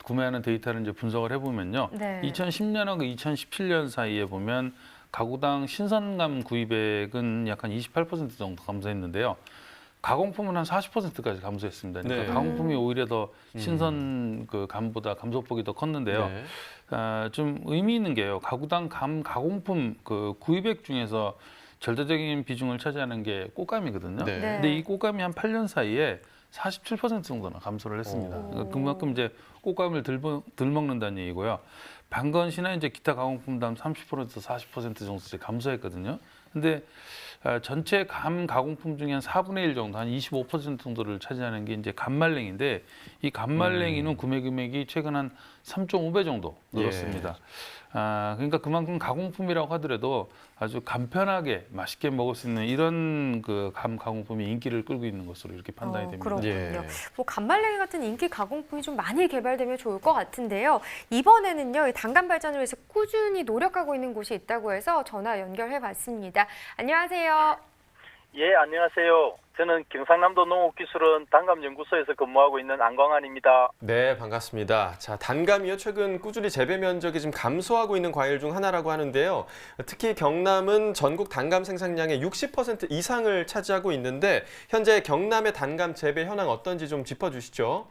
구매하는 데이터를 이제 분석을 해보면요. 네. 2010년하고 2017년 사이에 보면 가구당 신선감 구입액은 약 한 28% 정도 감소했는데요. 가공품은 한 40%까지 감소했습니다. 그러니까 네. 가공품이 오히려 더 신선 그 감보다 감소폭이 더 컸는데요. 네. 좀 의미 있는 게요. 가구당 감 가공품 그 구입액 중에서 절대적인 비중을 차지하는 게 꽃감이거든요. 네. 네. 근데 이 꽃감이 한 8년 사이에 47% 정도나 감소를 했습니다. 그러니까 그만큼 이제 꽃감을 덜 먹는다는 얘기고요. 방건시나 이제 기타 가공품도 한 30%에서 40% 정도씩 감소했거든요. 근데 전체 감 가공품 중에 한 4분의 1 정도, 한 25% 정도를 차지하는 게 이제 감말랭인데 이 감말랭이는 구매 금액이 최근 한 3.5배 정도 늘었습니다. 그러니까 그만큼 가공품이라고 하더라도 아주 간편하게 맛있게 먹을 수 있는 이런 그 감 가공품이 인기를 끌고 있는 것으로 이렇게 판단이 됩니다. 그렇군요. 예. 뭐 감말랭이 같은 인기 가공품이 좀 많이 개발되면 좋을 것 같은데요. 이번에는요, 이 단감 발전을 위해서 꾸준히 노력하고 있는 곳이 있다고 해서 전화 연결해봤습니다. 안녕하세요. 예, 안녕하세요. 저는 경상남도 농업기술원 단감연구소에서 근무하고 있는 안광환입니다. 네, 반갑습니다. 자, 단감이요. 최근 꾸준히 재배 면적이 좀 감소하고 있는 과일 중 하나라고 하는데요. 특히 경남은 전국 단감 생산량의 60% 이상을 차지하고 있는데 현재 경남의 단감 재배 현황 어떤지 좀 짚어주시죠.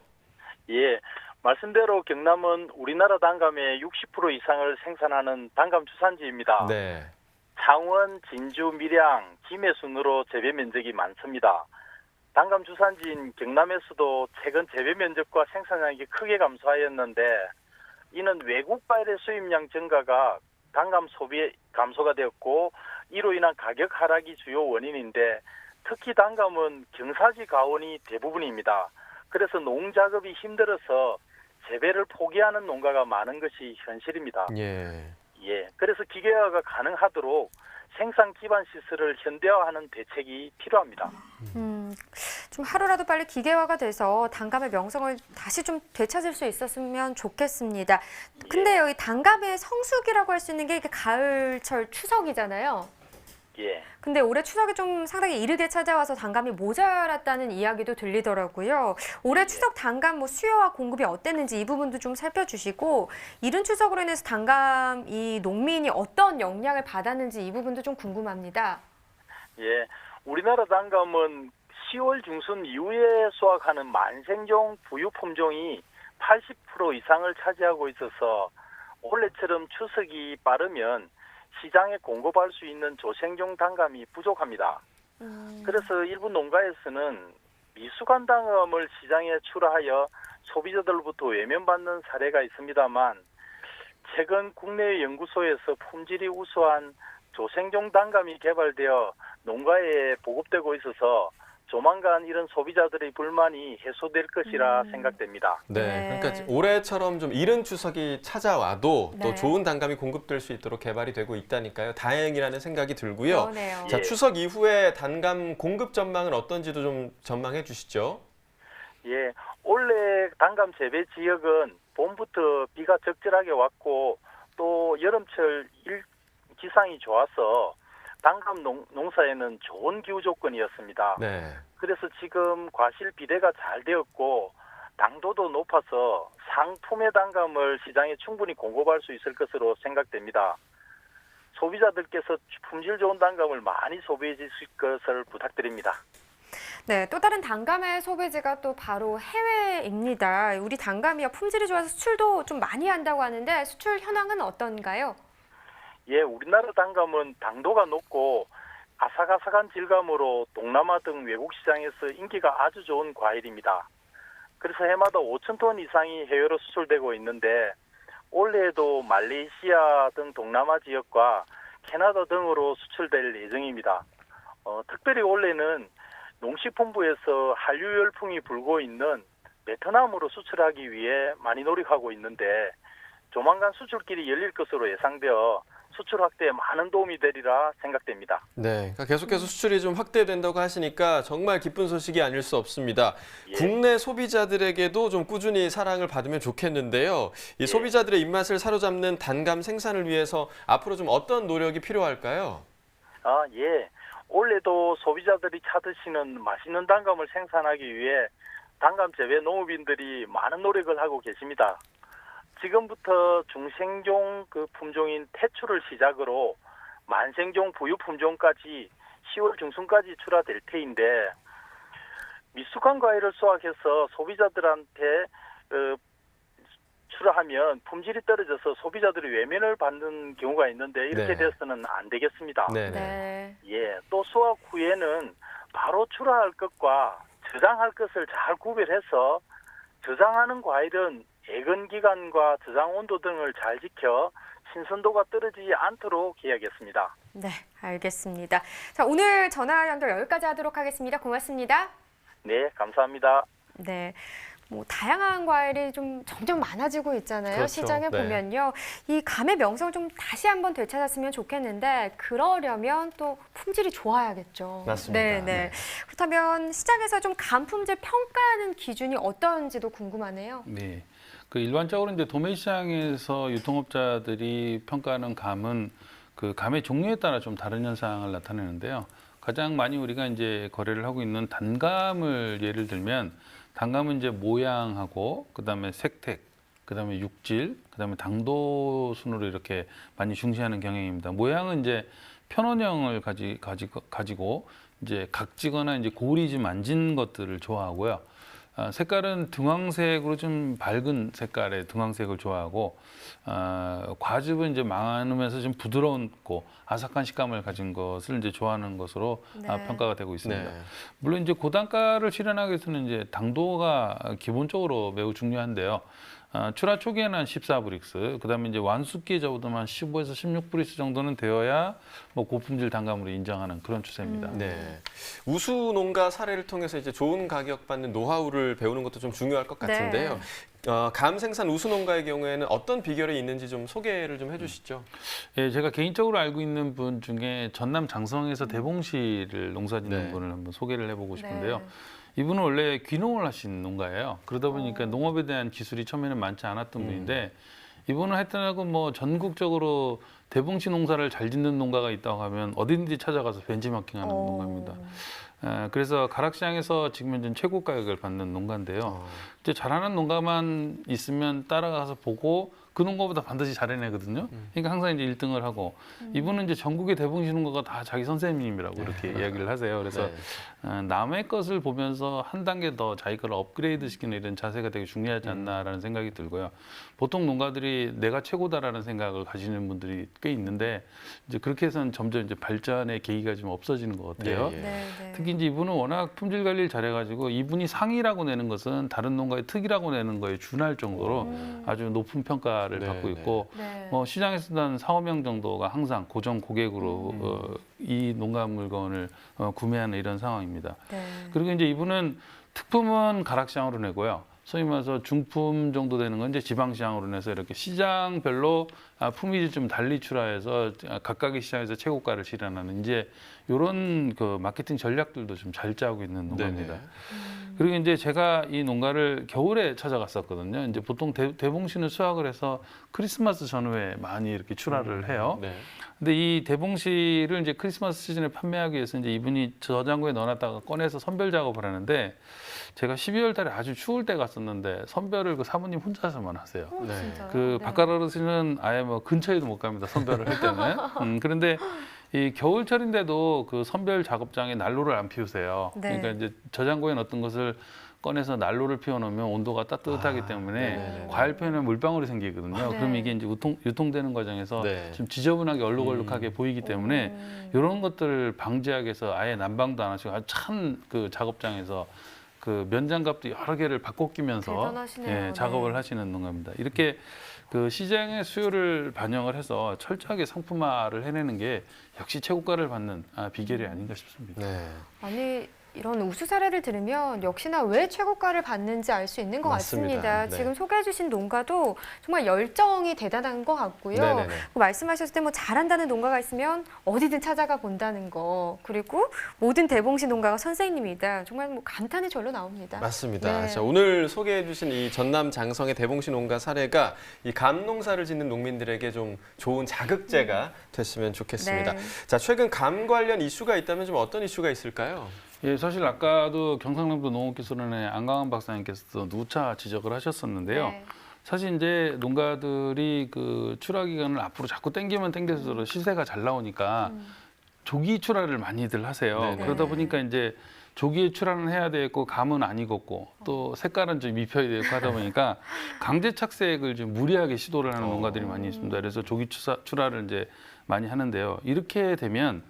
예, 말씀대로 경남은 우리나라 단감의 60% 이상을 생산하는 단감 주산지입니다. 네. 창원, 진주, 밀양, 김해 순으로 재배 면적이 많습니다. 단감 주산지인 경남에서도 최근 재배 면적과 생산량이 크게 감소하였는데 이는 외국 과일의 수입량 증가가 단감 소비 감소가 되었고 이로 인한 가격 하락이 주요 원인인데 특히 단감은 경사지 가온이 대부분입니다. 그래서 농작업이 힘들어서 재배를 포기하는 농가가 많은 것이 현실입니다. 예, 그래서 기계화가 가능하도록 생산 기반 시설을 현대화하는 대책이 필요합니다. 좀 하루라도 빨리 기계화가 돼서 단감의 명성을 다시 좀 되찾을 수 있었으면 좋겠습니다. 근데 여기 단감의 성수기라고 할 수 있는 게 이게 가을철 추석이잖아요. 예. 근데 올해 추석이 좀 상당히 이르게 찾아와서 단감이 모자랐다는 이야기도 들리더라고요. 올해 추석 단감 수요와 공급이 어땠는지 이 부분도 좀 살펴주시고 이른 추석으로 인해서 단감 이 농민이 어떤 영향을 받았는지 이 부분도 좀 궁금합니다. 예, 우리나라 단감은 10월 중순 이후에 수확하는 만생종 부유 품종이 80% 이상을 차지하고 있어서 올해처럼 추석이 빠르면 시장에 공급할 수 있는 조생종 단감이 부족합니다. 그래서 일부 농가에서는 미숙한 단감을 시장에 출하하여 소비자들로부터 외면받는 사례가 있습니다만 최근 국내 연구소에서 품질이 우수한 조생종 단감이 개발되어 농가에 보급되고 있어서 조만간 이런 소비자들의 불만이 해소될 것이라 생각됩니다. 네, 네. 그러니까 올해처럼 좀 이른 추석이 찾아와도 또 네. 좋은 단감이 공급될 수 있도록 개발이 되고 있다니까요. 다행이라는 생각이 들고요. 그러네요. 자, 예. 추석 이후에 단감 공급 전망은 어떤지도 좀 전망해 주시죠. 예, 올해 단감 재배 지역은 봄부터 비가 적절하게 왔고 또 여름철 기상이 좋아서 단감 농사에는 좋은 기후 조건이었습니다. 네. 그래서 지금 과실 비대가 잘 되었고 당도도 높아서 상품의 단감을 시장에 충분히 공급할 수 있을 것으로 생각됩니다. 소비자들께서 품질 좋은 단감을 많이 소비해 주실 것을 부탁드립니다. 네, 또 다른 단감의 소비지가 또 바로 해외입니다. 우리 단감이요, 품질이 좋아서 수출도 좀 많이 한다고 하는데 수출 현황은 어떤가요? 예, 우리나라 단감은 당도가 높고 아삭아삭한 질감으로 동남아 등 외국 시장에서 인기가 아주 좋은 과일입니다. 그래서 해마다 5,000톤 이상이 해외로 수출되고 있는데 올해에도 말레이시아 등 동남아 지역과 캐나다 등으로 수출될 예정입니다. 특별히 올해는 농식품부에서 한류 열풍이 불고 있는 베트남으로 수출하기 위해 많이 노력하고 있는데 조만간 수출길이 열릴 것으로 예상되어 수출 확대에 많은 도움이 되리라 생각됩니다. 네, 그러니까 계속해서 수출이 좀 확대된다고 하시니까 정말 기쁜 소식이 아닐 수 없습니다. 예. 국내 소비자들에게도 좀 꾸준히 사랑을 받으면 좋겠는데요. 이 예. 소비자들의 입맛을 사로잡는 단감 생산을 위해서 앞으로 좀 어떤 노력이 필요할까요? 예. 올해도 소비자들이 찾으시는 맛있는 단감을 생산하기 위해 단감 재배 농업인들이 많은 노력을 하고 계십니다. 지금부터 중생종 품종인 태추를 시작으로 만생종 부유 품종까지 10월 중순까지 출하될 테인데 미숙한 과일을 수확해서 소비자들한테 출하하면 품질이 떨어져서 소비자들이 외면을 받는 경우가 있는데 이렇게 네. 돼서는 안 되겠습니다. 네네. 예, 또 수확 후에는 바로 출하할 것과 저장할 것을 잘 구별해서 저장하는 과일은 애근 기간과 저장 온도 등을 잘 지켜 신선도가 떨어지지 않도록 해야겠습니다. 네, 알겠습니다. 자, 오늘 전화 연결 여기까지 하도록 하겠습니다. 고맙습니다. 네, 감사합니다. 네. 뭐 다양한 과일이 좀 점점 많아지고 있잖아요. 그렇죠. 시장에 네. 보면요. 이 감의 명성 좀 다시 한번 되찾았으면 좋겠는데 그러려면 또 품질이 좋아야겠죠. 맞습니다. 네, 네. 네. 그렇다면 시장에서 좀 감 품질 평가하는 기준이 어떤지도 궁금하네요. 네. 그 일반적으로 이제 도매 시장에서 유통업자들이 평가하는 감은 그 감의 종류에 따라 좀 다른 현상을 나타내는데요. 가장 많이 우리가 이제 거래를 하고 있는 단감을 예를 들면 단감은 이제 모양하고 그다음에 색택, 그다음에 육질, 그다음에 당도 순으로 이렇게 많이 중시하는 경향입니다. 모양은 이제 편원형을 가지고 이제 각지거나 이제 골이 좀 앉은 것들을 좋아하고요. 색깔은 등황색으로 좀 밝은 색깔의 등황색을 좋아하고 과즙은 이제 많으면서 좀 부드럽고 아삭한 식감을 가진 것을 이제 좋아하는 것으로 네. 평가가 되고 있습니다. 네. 물론 이제 고단가를 실현하기 위해서는 이제 당도가 기본적으로 매우 중요한데요. 출하 초기에는 한 14브릭스, 그다음에 이제 완숙기에 접어들면 한 15에서 16브릭스 정도는 되어야 뭐 고품질 단감으로 인정하는 그런 추세입니다. 네. 우수 농가 사례를 통해서 이제 좋은 가격 받는 노하우를 배우는 것도 좀 중요할 것 같은데요. 감 생산 우수 농가의 경우에는 어떤 비결이 있는지 좀 소개를 좀 해주시죠. 예, 제가 개인적으로 알고 있는 분 중에 전남 장성에서 대봉시를 농사짓는 네. 분을 한번 소개를 해보고 싶은데요. 네. 이분은 원래 귀농을 하신 농가예요. 그러다 보니까 농업에 대한 기술이 처음에는 많지 않았던 분인데 이분은 하여튼하고 뭐 전국적으로 대봉시 농사를 잘 짓는 농가가 있다고 하면 어디든지 찾아가서 벤치마킹하는 농가입니다. 그래서 가락시장에서 지금 현재 최고 가격을 받는 농가인데요. 이제 잘하는 농가만 있으면 따라가서 보고 그 농가보다 반드시 잘해내거든요. 그러니까 항상 이제 1등을 하고 이분은 이제 전국의 대봉시 농가가 다 자기 선생님이라고 이렇게 이야기를 하세요. 그래서 남의 것을 보면서 한 단계 더 자기 걸 업그레이드 시키는 이런 자세가 되게 중요하지 않나라는 생각이 들고요. 보통 농가들이 내가 최고다라는 생각을 가지는 분들이 꽤 있는데 이제 그렇게 해서는 점점 이제 발전의 계기가 좀 없어지는 것 같아요. 네. 특히 이제 이분은 워낙 품질 관리를 잘해가지고 이분이 상이라고 내는 것은 다른 농가의 특이라고 내는 거에 준할 정도로 아주 높은 평가를 받고 있고 네. 뭐 시장에서도 한 4, 5명 정도가 항상 고정 고객으로 이 농가 물건을 구매하는 이런 상황입니다. 네. 그리고 이제 이분은 특품은 가락시장으로 내고요. 소위 말해서 중품 정도 되는 건 이제 지방시장으로 내서 이렇게 시장별로 품위를 좀 달리 출하해서 각각의 시장에서 최고가를 실현하는 이제 이런 그 마케팅 전략들도 좀 잘 짜고 있는 농가입니다. 그리고 이제 제가 이 농가를 겨울에 찾아갔었거든요. 이제 보통 대봉시는 수확을 해서 크리스마스 전후에 많이 이렇게 출하를 해요. 근데 이 대봉시를 이제 크리스마스 시즌에 판매하기 위해서 이제 이분이 저장고에 넣어놨다가 꺼내서 선별 작업을 하는데 제가 12월 달에 아주 추울 때 갔었는데 선별을 그 사모님 혼자서만 하세요. 진짜요? 그 네. 바깥 어르신은 아예 뭐 근처에도 못 갑니다. 선별을 할 때는. 그런데 이 겨울철인데도 그 선별 작업장에 난로를 안 피우세요. 네. 그러니까 이제 저장고에 넣었던 것을 꺼내서 난로를 피워놓으면 온도가 따뜻하기 때문에 과일 표현에 물방울이 생기거든요. 네. 그럼 이게 이제 유통되는 과정에서 좀 지저분하게 얼룩얼룩하게 보이기 때문에 이런 것들을 방지하기 위해서 아예 난방도 안 하시고 아주 찬 그 작업장에서 그 면장갑도 여러 개를 바꿔 끼면서 대단하시네요. 작업을 네. 하시는 농가입니다. 이렇게 그 시장의 수요를 반영을 해서 철저하게 상품화를 해내는 게 역시 최고가를 받는 비결이 아닌가 싶습니다. 아니 이런 우수 사례를 들으면 역시나 왜 최고가를 받는지 알 수 있는 것 맞습니다. 같습니다. 네. 지금 소개해 주신 농가도 정말 열정이 대단한 것 같고요. 그 말씀하셨을 때 뭐 잘한다는 농가가 있으면 어디든 찾아가 본다는 거. 그리고 모든 대봉시 농가가 선생님이다. 정말 뭐 감탄이 절로 나옵니다. 맞습니다. 네. 자, 오늘 소개해 주신 이 전남 장성의 대봉시 농가 사례가 이 감농사를 짓는 농민들에게 좀 좋은 자극제가 됐으면 좋겠습니다. 네. 자, 최근 감 관련 이슈가 있다면 좀 어떤 이슈가 있을까요? 예, 사실 아까도 경상남도 농업기술원의 안강환 박사님께서 누차 지적을 하셨었는데요. 네. 사실 이제 농가들이 그 출하 기간을 앞으로 자꾸 당기면 당길수록 시세가 잘 나오니까 조기 출하를 많이들 하세요. 네네. 그러다 보니까 이제 조기에 출하는 해야 되고 감은 안 익었고 또 색깔은 좀 입혀야 되고 하다 보니까 강제 착색을 좀 무리하게 시도를 하는 농가들이 많이 있습니다. 그래서 조기 출하를 이제 많이 하는데요. 이렇게 되면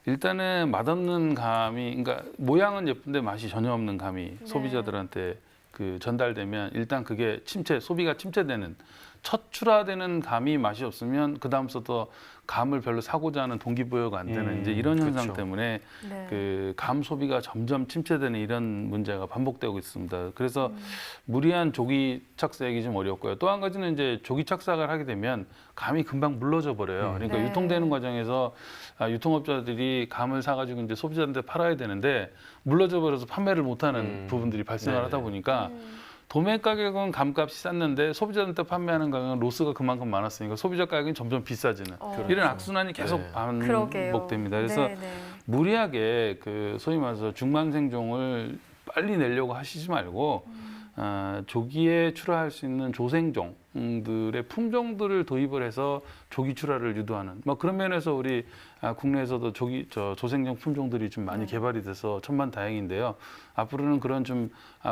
일단은 맛없는 감이, 그러니까 모양은 예쁜데 맛이 전혀 없는 감이 소비자들한테 그 전달되면 일단 그게 소비가 침체되는 첫 출하되는 감이 맛이 없으면 그 다음부터 감을 별로 사고자 하는 동기부여가 안 되는 이제 이런 현상 때문에 그 감 소비가 점점 침체되는 이런 문제가 반복되고 있습니다. 그래서 무리한 조기 착색이 좀 어렵고요. 또 한 가지는 이제 조기 착색을 하게 되면 감이 금방 물러져 버려요. 그러니까 네. 유통되는 과정에서 유통업자들이 감을 사가지고 이제 소비자한테 팔아야 되는데 물러져 버려서 판매를 못하는 부분들이 발생을 하다 보니까 도매 가격은 감값이 쌌는데 소비자한테 판매하는 가격은 로스가 그만큼 많았으니까 소비자 가격이 점점 비싸지는 이런 악순환이 계속 반복됩니다. 그래서 무리하게 그 소위 말해서 중만생종을 빨리 내려고 하시지 말고 조기에 출하할 수 있는 조생종들의 품종들을 도입을 해서 조기 출하를 유도하는 뭐 그런 면에서 우리 국내에서도 조생종 품종들이 좀 많이 개발이 돼서 천만다행인데요. 앞으로는 그런 좀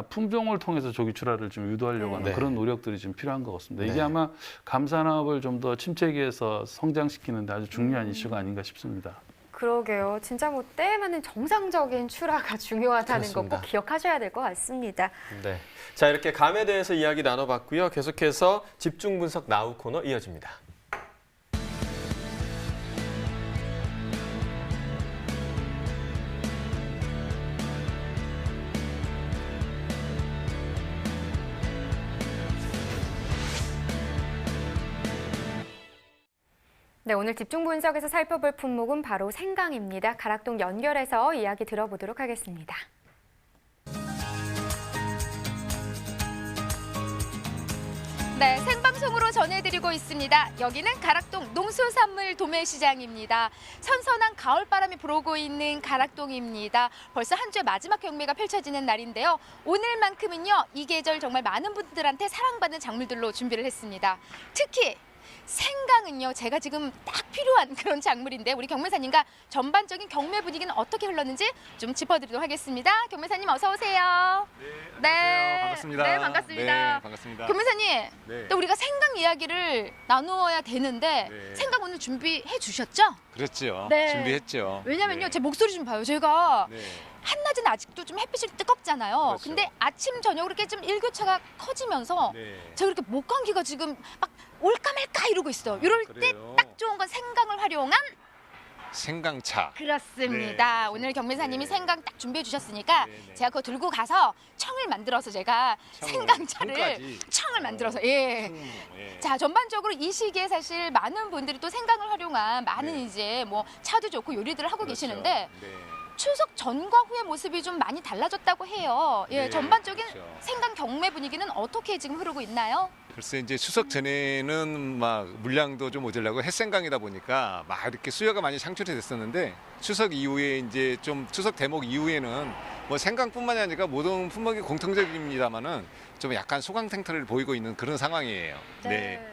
품종을 통해서 조기 출하를 좀 유도하려고 하는 그런 노력들이 좀 필요한 것 같습니다. 이게 아마 감산업을 좀 더 침체기에서 성장시키는 데 아주 중요한 이슈가 아닌가 싶습니다. 그러게요. 진짜 뭐 때에 맞는 정상적인 출하가 중요하다는 거 꼭 기억하셔야 될 것 같습니다. 네. 자, 이렇게 감에 대해서 이야기 나눠봤고요. 계속해서 집중 분석 나우 코너 이어집니다. 네, 오늘 집중 분석에서 살펴볼 품목은 바로 생강입니다. 가락동 연결해서 이야기 들어보도록 하겠습니다. 네, 생방송 생방송으로 전해드리고 있습니다. 여기는 가락동 농수산물 도매시장입니다. 선선한 가을바람이 불어오고 있는 가락동입니다. 벌써 한 주의 마지막 경매가 펼쳐지는 날인데요. 오늘만큼은요, 이 계절 정말 많은 분들한테 사랑받는 작물들로 준비를 했습니다. 특히 생강은요, 제가 지금 딱 필요한 그런 작물인데 우리 경매사님과 전반적인 경매 분위기는 어떻게 흘렀는지 좀 짚어드리도록 하겠습니다. 경매사님 어서 오세요. 네, 반갑습니다. 네, 반갑습니다. 네, 반갑습니다. 경매사님, 네. 또 우리가 생강 이야기를 나누어야 되는데 네. 생강 오늘 준비해 주셨죠? 그렇죠. 네. 준비했죠. 왜냐면요, 네. 제 목소리 좀 봐요. 제가 네. 한낮은 아직도 좀 햇빛이 뜨겁잖아요. 그렇죠. 근데 아침 저녁으로 이렇게 좀 일교차가 커지면서 네. 제가 이렇게 목 감기가 지금 막 올까 말까 이러고 있어요. 이럴 때 그래요? 딱 좋은 건 생강을 활용한 생강차. 그렇습니다. 네. 오늘 경매사님이 네. 생강 딱 준비해 주셨으니까 네, 네. 제가 그거 들고 가서 청을 만들어서 제가 생강차를 청까지. 청을 만들어서 예. 예. 자, 전반적으로 이 시기에 사실 많은 분들이 또 생강을 활용한 많은 네. 이제 뭐 차도 좋고 요리들을 하고 그렇죠. 계시는데 네. 추석 전과 후의 모습이 좀 많이 달라졌다고 해요. 예, 네, 전반적인 그렇죠. 생강 경매 분위기는 어떻게 지금 흐르고 있나요? 글쎄 이제 추석 전에는 막 물량도 좀 모자라고 햇생강이다 보니까 막 이렇게 수요가 많이 창출이 됐었는데 추석 이후에 이제 좀 추석 대목 이후에는 뭐 생강뿐만이 아니라 모든 품목이 공통적입니다만은 좀 약간 소강탱터를 보이고 있는 그런 상황이에요. 네.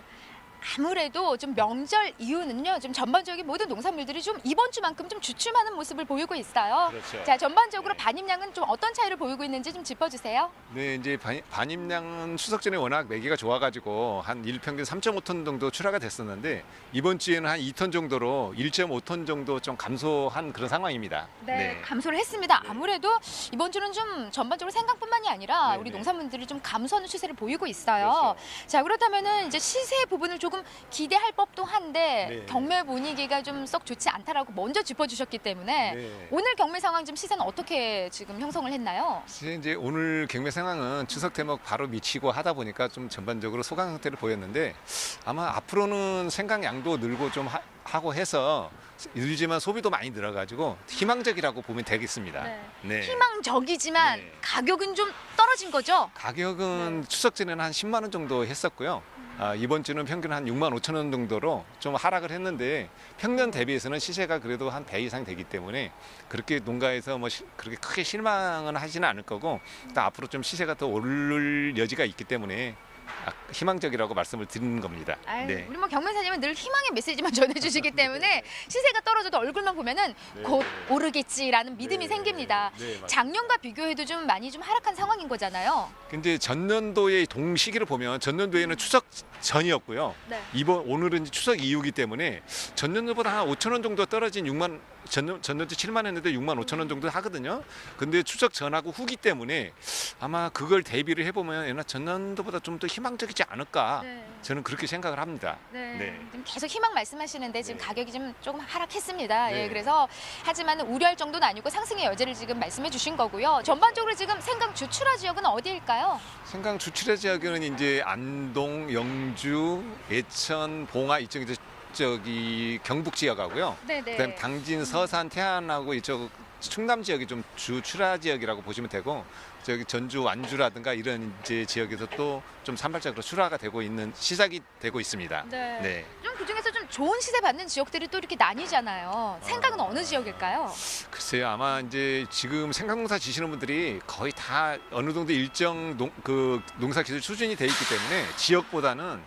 아무래도 좀 명절 이후는요, 좀 전반적인 모든 농산물들이 좀 이번 주만큼 좀 주춤하는 모습을 보이고 있어요. 그렇죠. 자, 전반적으로 네. 반입량은 좀 어떤 차이를 보이고 있는지 좀 짚어주세요. 네, 이제 반입량은 추석 전에 워낙 매기가 좋아가지고 한 일평균 3.5톤 정도 출하가 됐었는데 이번 주에는 한 2톤 정도로 1.5톤 정도 좀 감소한 그런 상황입니다. 감소를 했습니다. 네. 아무래도 이번 주는 좀 전반적으로 생강뿐만이 아니라 네, 우리 네. 농산물들이 좀 감소하는 추세를 보이고 있어요. 그렇죠. 자, 그렇다면은 이제 시세 부분을 조금 기대할 법도 한데 네. 경매 분위기가 좀 썩 좋지 않다라고 먼저 짚어주셨기 때문에 네. 오늘 경매 상황 지금 시세는 어떻게 지금 형성을 했나요? 사실 이제 오늘 경매 상황은 추석 대목 바로 미치고 하다 보니까 좀 전반적으로 소강 상태를 보였는데 아마 앞으로는 생강 양도 늘고 좀 하고 해서 늘지만 소비도 많이 늘어가지고 희망적이라고 보면 되겠습니다. 네. 희망적이지만 네. 가격은 좀 떨어진 거죠? 가격은 추석 전에는 한 10만 원 정도 했었고요. 이번 주는 평균 한 6만 5천 원 정도로 좀 하락을 했는데 평년 대비해서는 시세가 그래도 한 배 이상 되기 때문에 그렇게 농가에서 뭐 그렇게 크게 실망은 하지는 않을 거고 또 앞으로 좀 시세가 더 오를 여지가 있기 때문에 희망적이라고 말씀을 드리는 겁니다. 아유, 네. 우리 뭐 경매사님은 늘 희망의 메시지만 전해주시기 때문에 시세가 떨어져도 얼굴만 보면은 네. 곧 오르겠지라는 믿음이 네. 생깁니다. 네, 맞습니다. 작년과 비교해도 좀 많이 좀 하락한 상황인 거잖아요. 근데 전년도의 동시기를 보면 전년도에는 추석 전이었고요. 네. 오늘은 추석 이후이기 때문에 전년도보다 한 5천 원 정도 떨어진 전년도 7만 했는데 6만 5천 원 정도 하거든요. 근데 추석 전하고 후기 때문에 아마 그걸 대비를 해보면 전년도보다 좀 더 희망적이지 않을까 네. 저는 그렇게 생각을 합니다. 네. 지금 계속 희망 말씀하시는데 지금 네. 가격이 좀 조금 하락했습니다. 네. 예, 그래서 하지만 우려할 정도는 아니고 상승의 여지를 지금 말씀해 주신 거고요. 전반적으로 지금 생강 주출하 지역은 어디일까요? 생강 주출의 지역은 이제 안동, 영주, 예천, 봉화 이쪽 이제 저기 경북 지역하고요. 네네. 그다음 당진, 서산, 태안하고 이쪽 충남 지역이 좀 주출하 지역이라고 보시면 되고 저기 전주, 완주라든가 이런 이제 지역에서 또 좀 산발적으로 출하가 되고 있는 시작이 되고 있습니다. 네. 좀 그중에서 좀 좋은 시세 받는 지역들이 또 이렇게 나뉘잖아요. 생강은 어느 지역일까요? 글쎄요, 아마 이제 지금 생강농사 지시는 분들이 거의 다 어느 정도 일정 농사 기술 수준이 돼 있기 때문에 지역보다는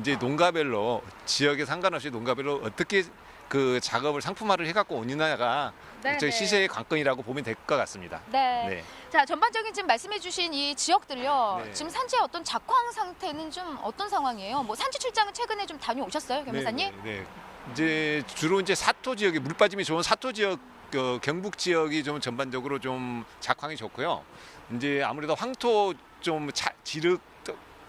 이제 농가별로 지역에 상관없이 농가별로 어떻게 그 작업을 상품화를 해갖고 오느냐가 저희 시세의 관건이라고 보면 될 것 같습니다. 네. 자, 전반적인 지금 말씀해주신 이 지역들요. 네. 지금 산지의 어떤 작황 상태는 좀 어떤 상황이에요? 뭐 산지 출장은 최근에 좀 다녀오셨어요, 경매사님? 네. 이제 주로 이제 사토 지역이 물 빠짐이 좋은 사토 지역, 경북 지역이 좀 전반적으로 좀 작황이 좋고요. 이제 아무래도 황토 좀 지륵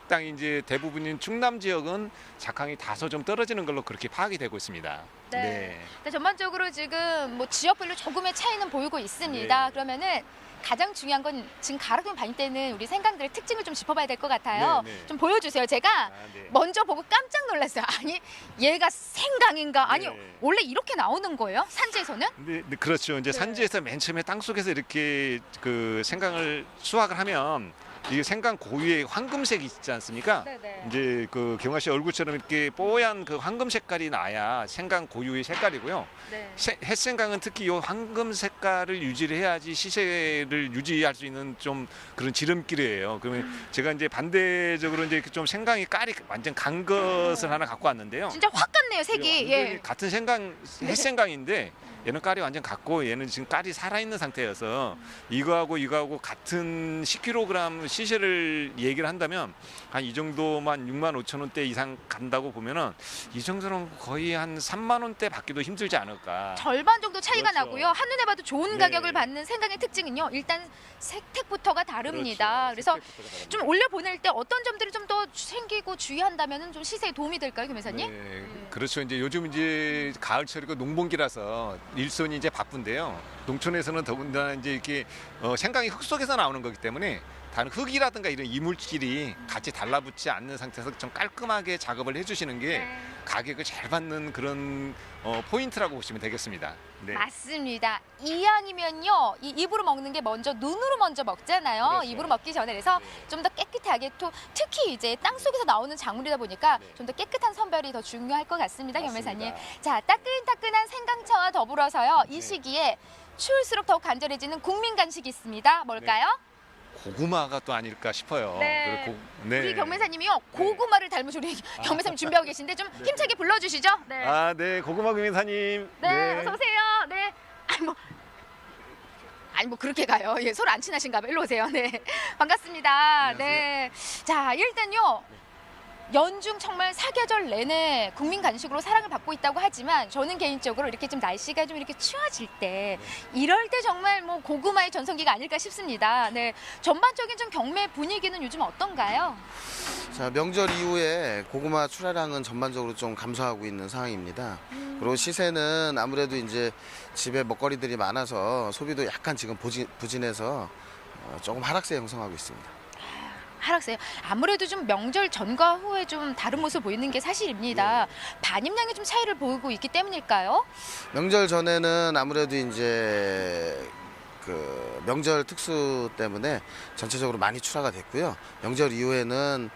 땅이 이제 대부분인 충남 지역은 작황이 다소 좀 떨어지는 걸로 그렇게 파악이 되고 있습니다. 네. 전반적으로 지금 뭐 지역별로 조금의 차이는 보이고 있습니다. 네. 그러면은 가장 중요한 건 지금 가락동 반입 때는 우리 생강들의 특징을 좀 짚어봐야 될 것 같아요. 네, 네. 좀 보여주세요. 제가 네. 먼저 보고 깜짝 놀랐어요. 아니, 얘가 생강인가? 아니, 네. 원래 이렇게 나오는 거예요? 산지에서는? 네, 그렇죠. 이제 산지에서 맨 처음에 땅 속에서 이렇게 그 생강을 수확을 하면 이게 생강 고유의 황금색이 있지 않습니까? 네네. 이제 그 경화 씨 얼굴처럼 이렇게 뽀얀 그 황금 색깔이 나야 생강 고유의 색깔이고요. 네. 햇생강은 특히 이 황금 색깔을 유지를 해야지 시세를 유지할 수 있는 좀 그런 지름길이에요. 그러면 제가 이제 반대적으로 이제 좀 생강이 깔이 완전 간 것을 하나 갖고 왔는데요. 진짜 확 같네요, 색이. 예. 같은 생강, 햇생강인데 얘는 깔이 완전 같고 얘는 지금 깔이 살아있는 상태여서 이거하고 같은 10kg 시세를 얘기를 한다면 한 이 정도만 65,000원대 이상 간다고 보면은 이 정도는 거의 한 3만 원대 받기도 힘들지 않을까. 절반 정도 차이가 그렇죠. 나고요. 한눈에 봐도 좋은 네. 가격을 받는 생강의 특징은요. 일단 색택부터가 다릅니다. 그래서 좀 올려 보낼 때 어떤 점들이 좀 더 생기고 주의한다면은 좀 시세에 도움이 될까요, 김 회사님? 네, 그렇죠. 이제 요즘 이제 가을철이고 농번기라서 일손이 이제 바쁜데요. 농촌에서는 더군다나 이제 이렇게 생강이 흙 속에서 나오는 거기 때문에 다른 흙이라든가 이런 이물질이 같이 달라붙지 않는 상태에서 좀 깔끔하게 작업을 해주시는 게 가격을 잘 받는 그런 포인트라고 보시면 되겠습니다. 네. 맞습니다. 이왕이면요, 이 입으로 먹는 게 먼저 눈으로 먼저 먹잖아요. 그렇죠. 입으로 먹기 전에. 그래서 좀 더 깨끗하게 또 특히 이제 땅 속에서 나오는 작물이다 보니까 좀 더 깨끗한 선별이 더 중요할 것 같습니다, 김 회사님. 자, 따끈따끈한 생강차와 더불어서요, 이 시기에 추울수록 더욱 간절해지는 국민 간식이 있습니다. 뭘까요? 고구마가 또 아닐까 싶어요. 네. 그리고 네. 우리 경매사님이요, 고구마를 닮으신 우리 경매사님 준비하고 계신데 좀 힘차게 불러주시죠. 네. 아, 네, 고구마 경매사님. 네, 어서 오세요. 네. 아니 뭐 그렇게 가요. 예, 서로 안 친하신가 봐요. 일로 오세요. 네. 반갑습니다. 네. 자, 일단요. 연중 정말 사계절 내내 국민 간식으로 사랑을 받고 있다고 하지만 저는 개인적으로 이렇게 좀 날씨가 좀 이렇게 추워질 때 이럴 때 정말 뭐 고구마의 전성기가 아닐까 싶습니다. 네. 전반적인 좀 경매 분위기는 요즘 어떤가요? 자, 명절 이후에 고구마 출하량은 전반적으로 좀 감소하고 있는 상황입니다. 그리고 시세는 아무래도 이제 집에 먹거리들이 많아서 소비도 약간 지금 부진해서 조금 하락세 형성하고 있습니다. 하락세요. 아무래도 좀 명절 전과 후에 좀 다른 모습 보이는 게 사실입니다. 반입량에 좀 차이를 보이고 있기 때문일까요? 명절 전에는 아무래도 이제 그 명절 특수 때문에 전체적으로 많이 출하가 됐고요. 명절 이후에는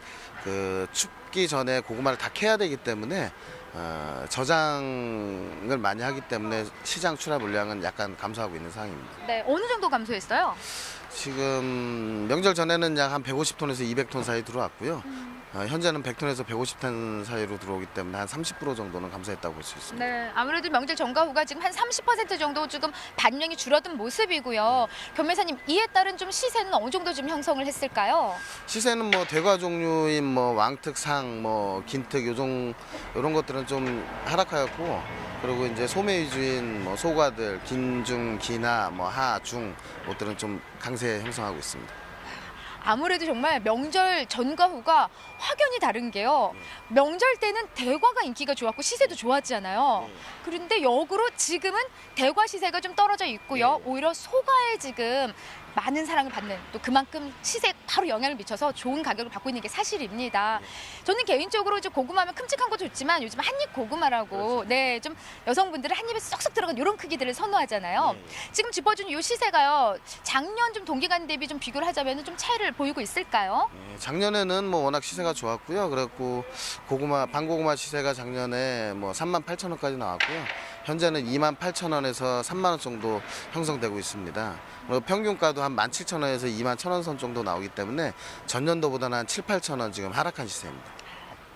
그 춥기 전에 고구마를 다 캐야 되기 때문에 저장을 많이 하기 때문에 시장 출하 물량은 약간 감소하고 있는 상황입니다. 네, 어느 정도 감소했어요? 지금 명절 전에는 약 한 150톤에서 200톤 사이 들어왔고요. 현재는 100톤에서 150톤 사이로 들어오기 때문에 한 30% 정도는 감소했다고 볼 수 있습니다. 네, 아무래도 명절 전과 후가 지금 한 30% 정도 지금 반영이 줄어든 모습이고요. 경매사님, 이에 따른 좀 시세는 어느 정도 좀 형성을 했을까요? 시세는 뭐 대과 종류인 뭐 왕특, 상, 뭐 긴특 이런 것들은 좀 하락하였고, 그리고 이제 소매 위주인 뭐 소과들, 긴중, 기나, 뭐 하, 중 것들은 좀 강세 형성하고 있습니다. 아무래도 정말 명절 전과 후가 확연히 다른 게요. 명절 때는 대과가 인기가 좋았고 시세도 좋았잖아요. 그런데 역으로 지금은 대과 시세가 좀 떨어져 있고요. 오히려 소과에 지금 많은 사랑을 받는, 또 그만큼 시세에 바로 영향을 미쳐서 좋은 가격을 받고 있는 게 사실입니다. 저는 개인적으로 이제 고구마면 큼직한 것도 좋지만 요즘 한입 고구마라고 네, 좀 여성분들은 한 입에 쏙쏙 들어간 이런 크기들을 선호하잖아요. 지금 짚어준 이 시세가요, 작년 좀 동기간 대비 좀 비교를 하자면 좀 차이를 보이고 있을까요? 작년에는 뭐 워낙 시세가 좋았고요. 그래갖고 반고구마 시세가 작년에 뭐 38,000원까지 나왔고요. 현재는 28,000원에서 3만 원 정도 형성되고 있습니다. 그리고 평균가도 한 17,000원에서 21,000원 선 정도 나오기 때문에 전년도보다는 한 7, 8,000원 지금 하락한 시세입니다.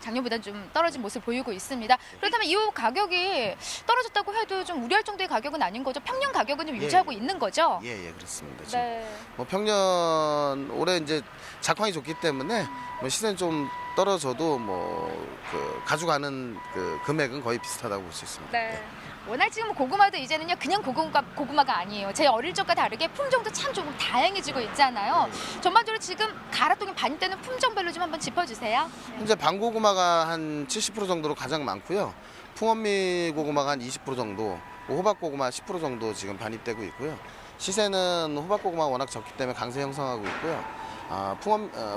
작년보다는 좀 떨어진 모습을 보이고 있습니다. 그렇다면 이 가격이 떨어졌다고 해도 좀 우려할 정도의 가격은 아닌 거죠? 평년 가격은 좀 유지하고 있는 거죠? 예, 그렇습니다. 지금 네. 뭐 평년 올해 이제 작황이 좋기 때문에 뭐 시세는 좀 떨어져도 뭐 그 가져가는 그 금액은 거의 비슷하다고 볼 수 있습니다. 네. 워낙 지금 고구마도 이제는요, 그냥 고구마가 아니에요. 제 어릴 적과 다르게 품종도 참 조금 다양해지고 있잖아요. 전반적으로 지금 가락동에 반입되는 품종별로 좀 한번 짚어주세요. 현재 반고구마가 한 70% 정도로 가장 많고요. 풍원미 고구마가 한 20% 정도, 호박고구마 10% 정도 지금 반입되고 있고요. 시세는 호박고구마가 워낙 적기 때문에 강세 형성하고 있고요.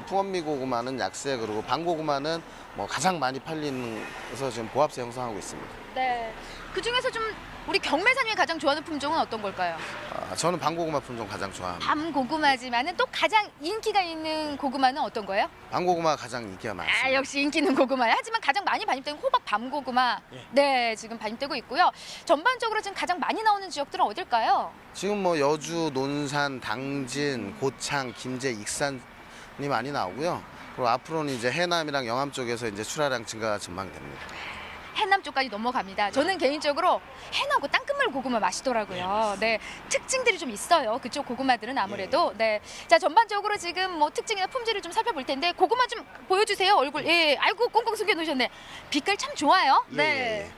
풍원미 고구마는 약세, 그리고 반고구마는 뭐 가장 많이 팔리면서 지금 보합세 형성하고 있습니다. 네. 그 중에서 좀 우리 경매사님이 가장 좋아하는 품종은 어떤 걸까요? 저는 밤고구마 품종 가장 좋아합니다. 밤고구마지만은 또 가장 인기가 있는 고구마는 어떤 거예요? 밤고구마 가장 인기가 많습니다. 아, 역시 인기 있는 고구마예요. 하지만 가장 많이 반입되는 호박 밤고구마. 네, 지금 반입되고 있고요. 전반적으로 지금 가장 많이 나오는 지역들은 어딜까요? 지금 뭐 여주, 논산, 당진, 고창, 김제, 익산이 많이 나오고요. 그리고 앞으로는 이제 해남이랑 영암 쪽에서 이제 출하량 증가가 전망됩니다. 해남 쪽까지 넘어갑니다. 저는 개인적으로 해남고 땅끝물 고구마 맛있더라고요. 네, 특징들이 좀 있어요. 그쪽 고구마들은 아무래도. 네, 자 전반적으로 지금 뭐 특징이나 품질을 좀 살펴볼 텐데 고구마 좀 보여주세요. 얼굴. 예, 아이고 꽁꽁 숨겨 놓으셨네. 빛깔 참 좋아요. 네.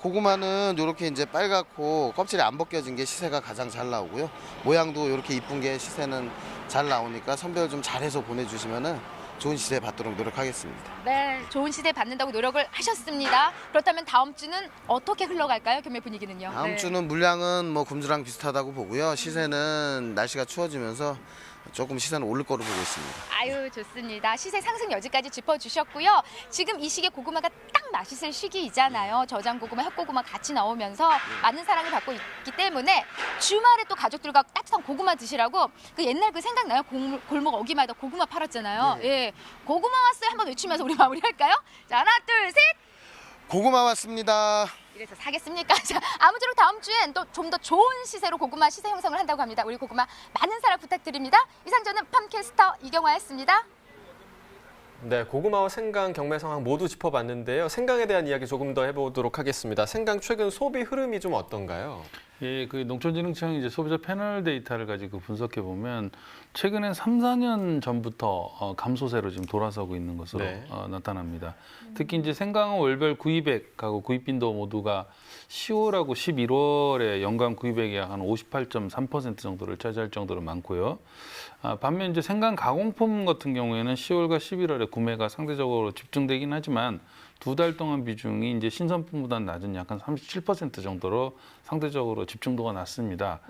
고구마는 이렇게 이제 빨갛고 껍질이 안 벗겨진 게 시세가 가장 잘 나오고요. 모양도 이렇게 이쁜 게 시세는 잘 나오니까 선별 좀 잘해서 보내주시면은 좋은 시세 받도록 노력하겠습니다. 네, 좋은 시세 받는다고 노력을 하셨습니다. 그렇다면 다음 주는 어떻게 흘러갈까요? 경매 분위기는요? 다음 주는 물량은 뭐 금주랑 비슷하다고 보고요. 시세는 날씨가 추워지면서 조금 시세는 오를 거로 보고 있습니다. 아유, 좋습니다. 시세 상승 여지까지 짚어주셨고요. 지금 이 시기에 고구마가 딱 맛있을 시기이잖아요. 저장 고구마, 햇고구마 같이 나오면서 많은 사랑을 받고 있기 때문에 주말에 또 가족들과 따뜻한 고구마 드시라고 그 옛날 그 생각나요? 골목 어기마다 고구마 팔았잖아요. 예, 고구마 왔어요. 한번 외치면서 우리 마무리할까요? 자, 하나, 둘, 셋. 고구마 왔습니다. 이래서 사겠습니까? 자, 아무쪼록 다음 주엔 또 좀 더 좋은 시세로 고구마 시세 형성을 한다고 합니다. 우리 고구마 많은 사랑 부탁드립니다. 이상 저는 팜캐스터 이경화였습니다. 네, 고구마와 생강 경매 상황 모두 짚어봤는데요. 생강에 대한 이야기 조금 더 해보도록 하겠습니다. 생강 최근 소비 흐름이 좀 어떤가요? 예, 그 농촌진흥청이 이제 소비자 패널 데이터를 가지고 분석해 보면 최근엔 3, 4년 전부터 감소세로 지금 돌아서고 있는 것으로 네. 나타납니다. 특히 이제 생강은 월별 구입액하고 구입 빈도 모두가 10월하고 11월에 연간 구입액이 약 한 58.3% 정도를 차지할 정도로 많고요. 반면 이제 생강 가공품 같은 경우에는 10월과 11월에 구매가 상대적으로 집중되긴 하지만 두 달 동안 비중이 이제 신선품보다는 낮은 약 한 37% 정도로 상대적으로 집중도가 낮습니다.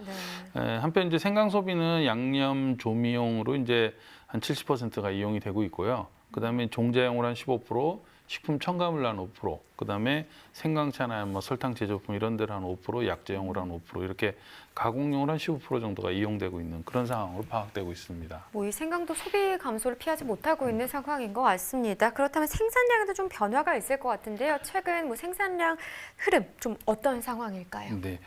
네. 한편 이제 생강 소비는 양념 조미용으로 이제 한 70%가 이용이 되고 있고요. 그다음에 종자용으로 한 15%, 식품 첨가물 한 5%, 그다음에 생강차나 뭐 설탕 제조품 이런 데를 한 5%, 약재용으로 한 5% 이렇게 가공용으로 한 15% 정도가 이용되고 있는 그런 상황으로 파악되고 있습니다. 뭐 이 생강도 소비 감소를 피하지 못하고 있는 상황인 것 같습니다. 그렇다면 생산량에도 좀 변화가 있을 것 같은데요. 최근 뭐 생산량 흐름 좀 어떤 상황일까요? 네,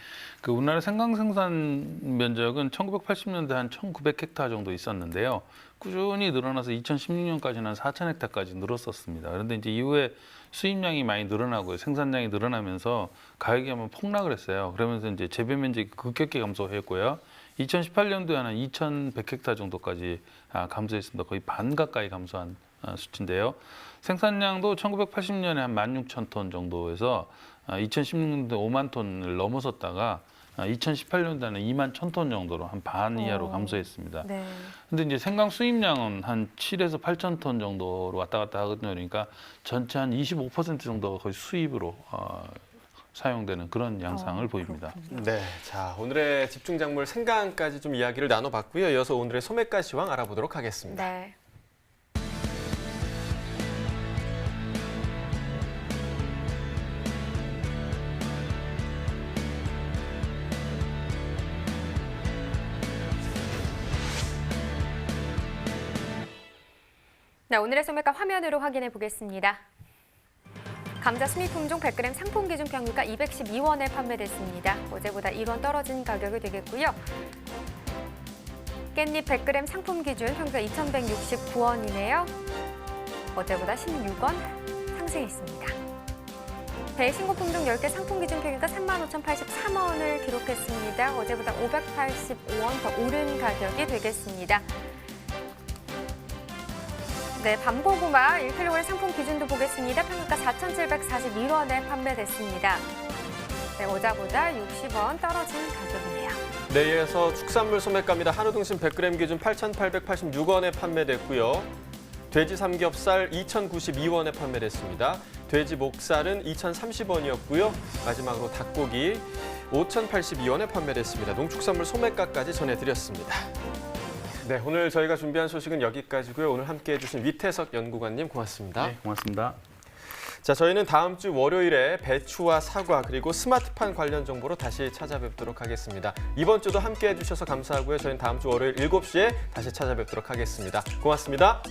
그 우리나라 생강 생산 면적은 1980년대 한 1,900헥타 정도 있었는데요. 꾸준히 늘어나서 2016년까지는 한 4,000헥타까지 늘었었습니다. 그런데 이제 이후에 수입량이 많이 늘어나고요. 생산량이 늘어나면서 가격이 한번 폭락을 했어요. 그러면서 이제 재배 면적이 급격히 감소했고요. 2018년도에 한 2,100헥타 정도까지 감소했습니다. 거의 반 가까이 감소한 수치인데요. 생산량도 1980년에 한 16,000톤 정도에서 2016년도에 5만 톤을 넘어섰다가 2018년도에는 2만 1,000톤 정도로 한 반 이하로 감소했습니다. 네. 근데 이제 생강 수입량은 한 7에서 8천 톤 정도로 왔다 갔다 하거든요. 그러니까 전체 한 25% 정도가 거의 수입으로 사용되는 그런 양상을 보입니다. 네, 자 오늘의 집중 작물 생강까지 좀 이야기를 나눠봤고요. 이어서 오늘의 소매가 시황 알아보도록 하겠습니다. 네. 네, 오늘의 소매가 화면으로 확인해 보겠습니다. 감자 수입품종 100g 상품 기준 평균가 212원에 판매됐습니다. 어제보다 1원 떨어진 가격이 되겠고요. 깻잎 100g 상품 기준 평균가 2,169원이네요. 어제보다 16원 상승했습니다. 배 신고품종 10개 상품 기준 평균가 35,083원을 기록했습니다. 어제보다 585원 더 오른 가격이 되겠습니다. 네, 밤고구마 1kg 상품 기준도 보겠습니다. 평균가 4,741원에 판매됐습니다. 네, 어제보다 60원 떨어진 가격이네요. 네, 이어서 축산물 소매가입니다. 한우 등심 100g 기준 8,886원에 판매됐고요. 돼지 삼겹살 2,092원에 판매됐습니다. 돼지 목살은 2,030원이었고요. 마지막으로 닭고기 5,082원에 판매됐습니다. 농축산물 소매가까지 전해드렸습니다. 네, 오늘 저희가 준비한 소식은 여기까지고요. 오늘 함께해 주신 위태석 연구관님 고맙습니다. 네, 고맙습니다. 자, 저희는 다음 주 월요일에 배추와 사과 그리고 스마트팜 관련 정보로 다시 찾아뵙도록 하겠습니다. 이번 주도 함께해 주셔서 감사하고요. 저희는 다음 주 월요일 7시에 다시 찾아뵙도록 하겠습니다. 고맙습니다.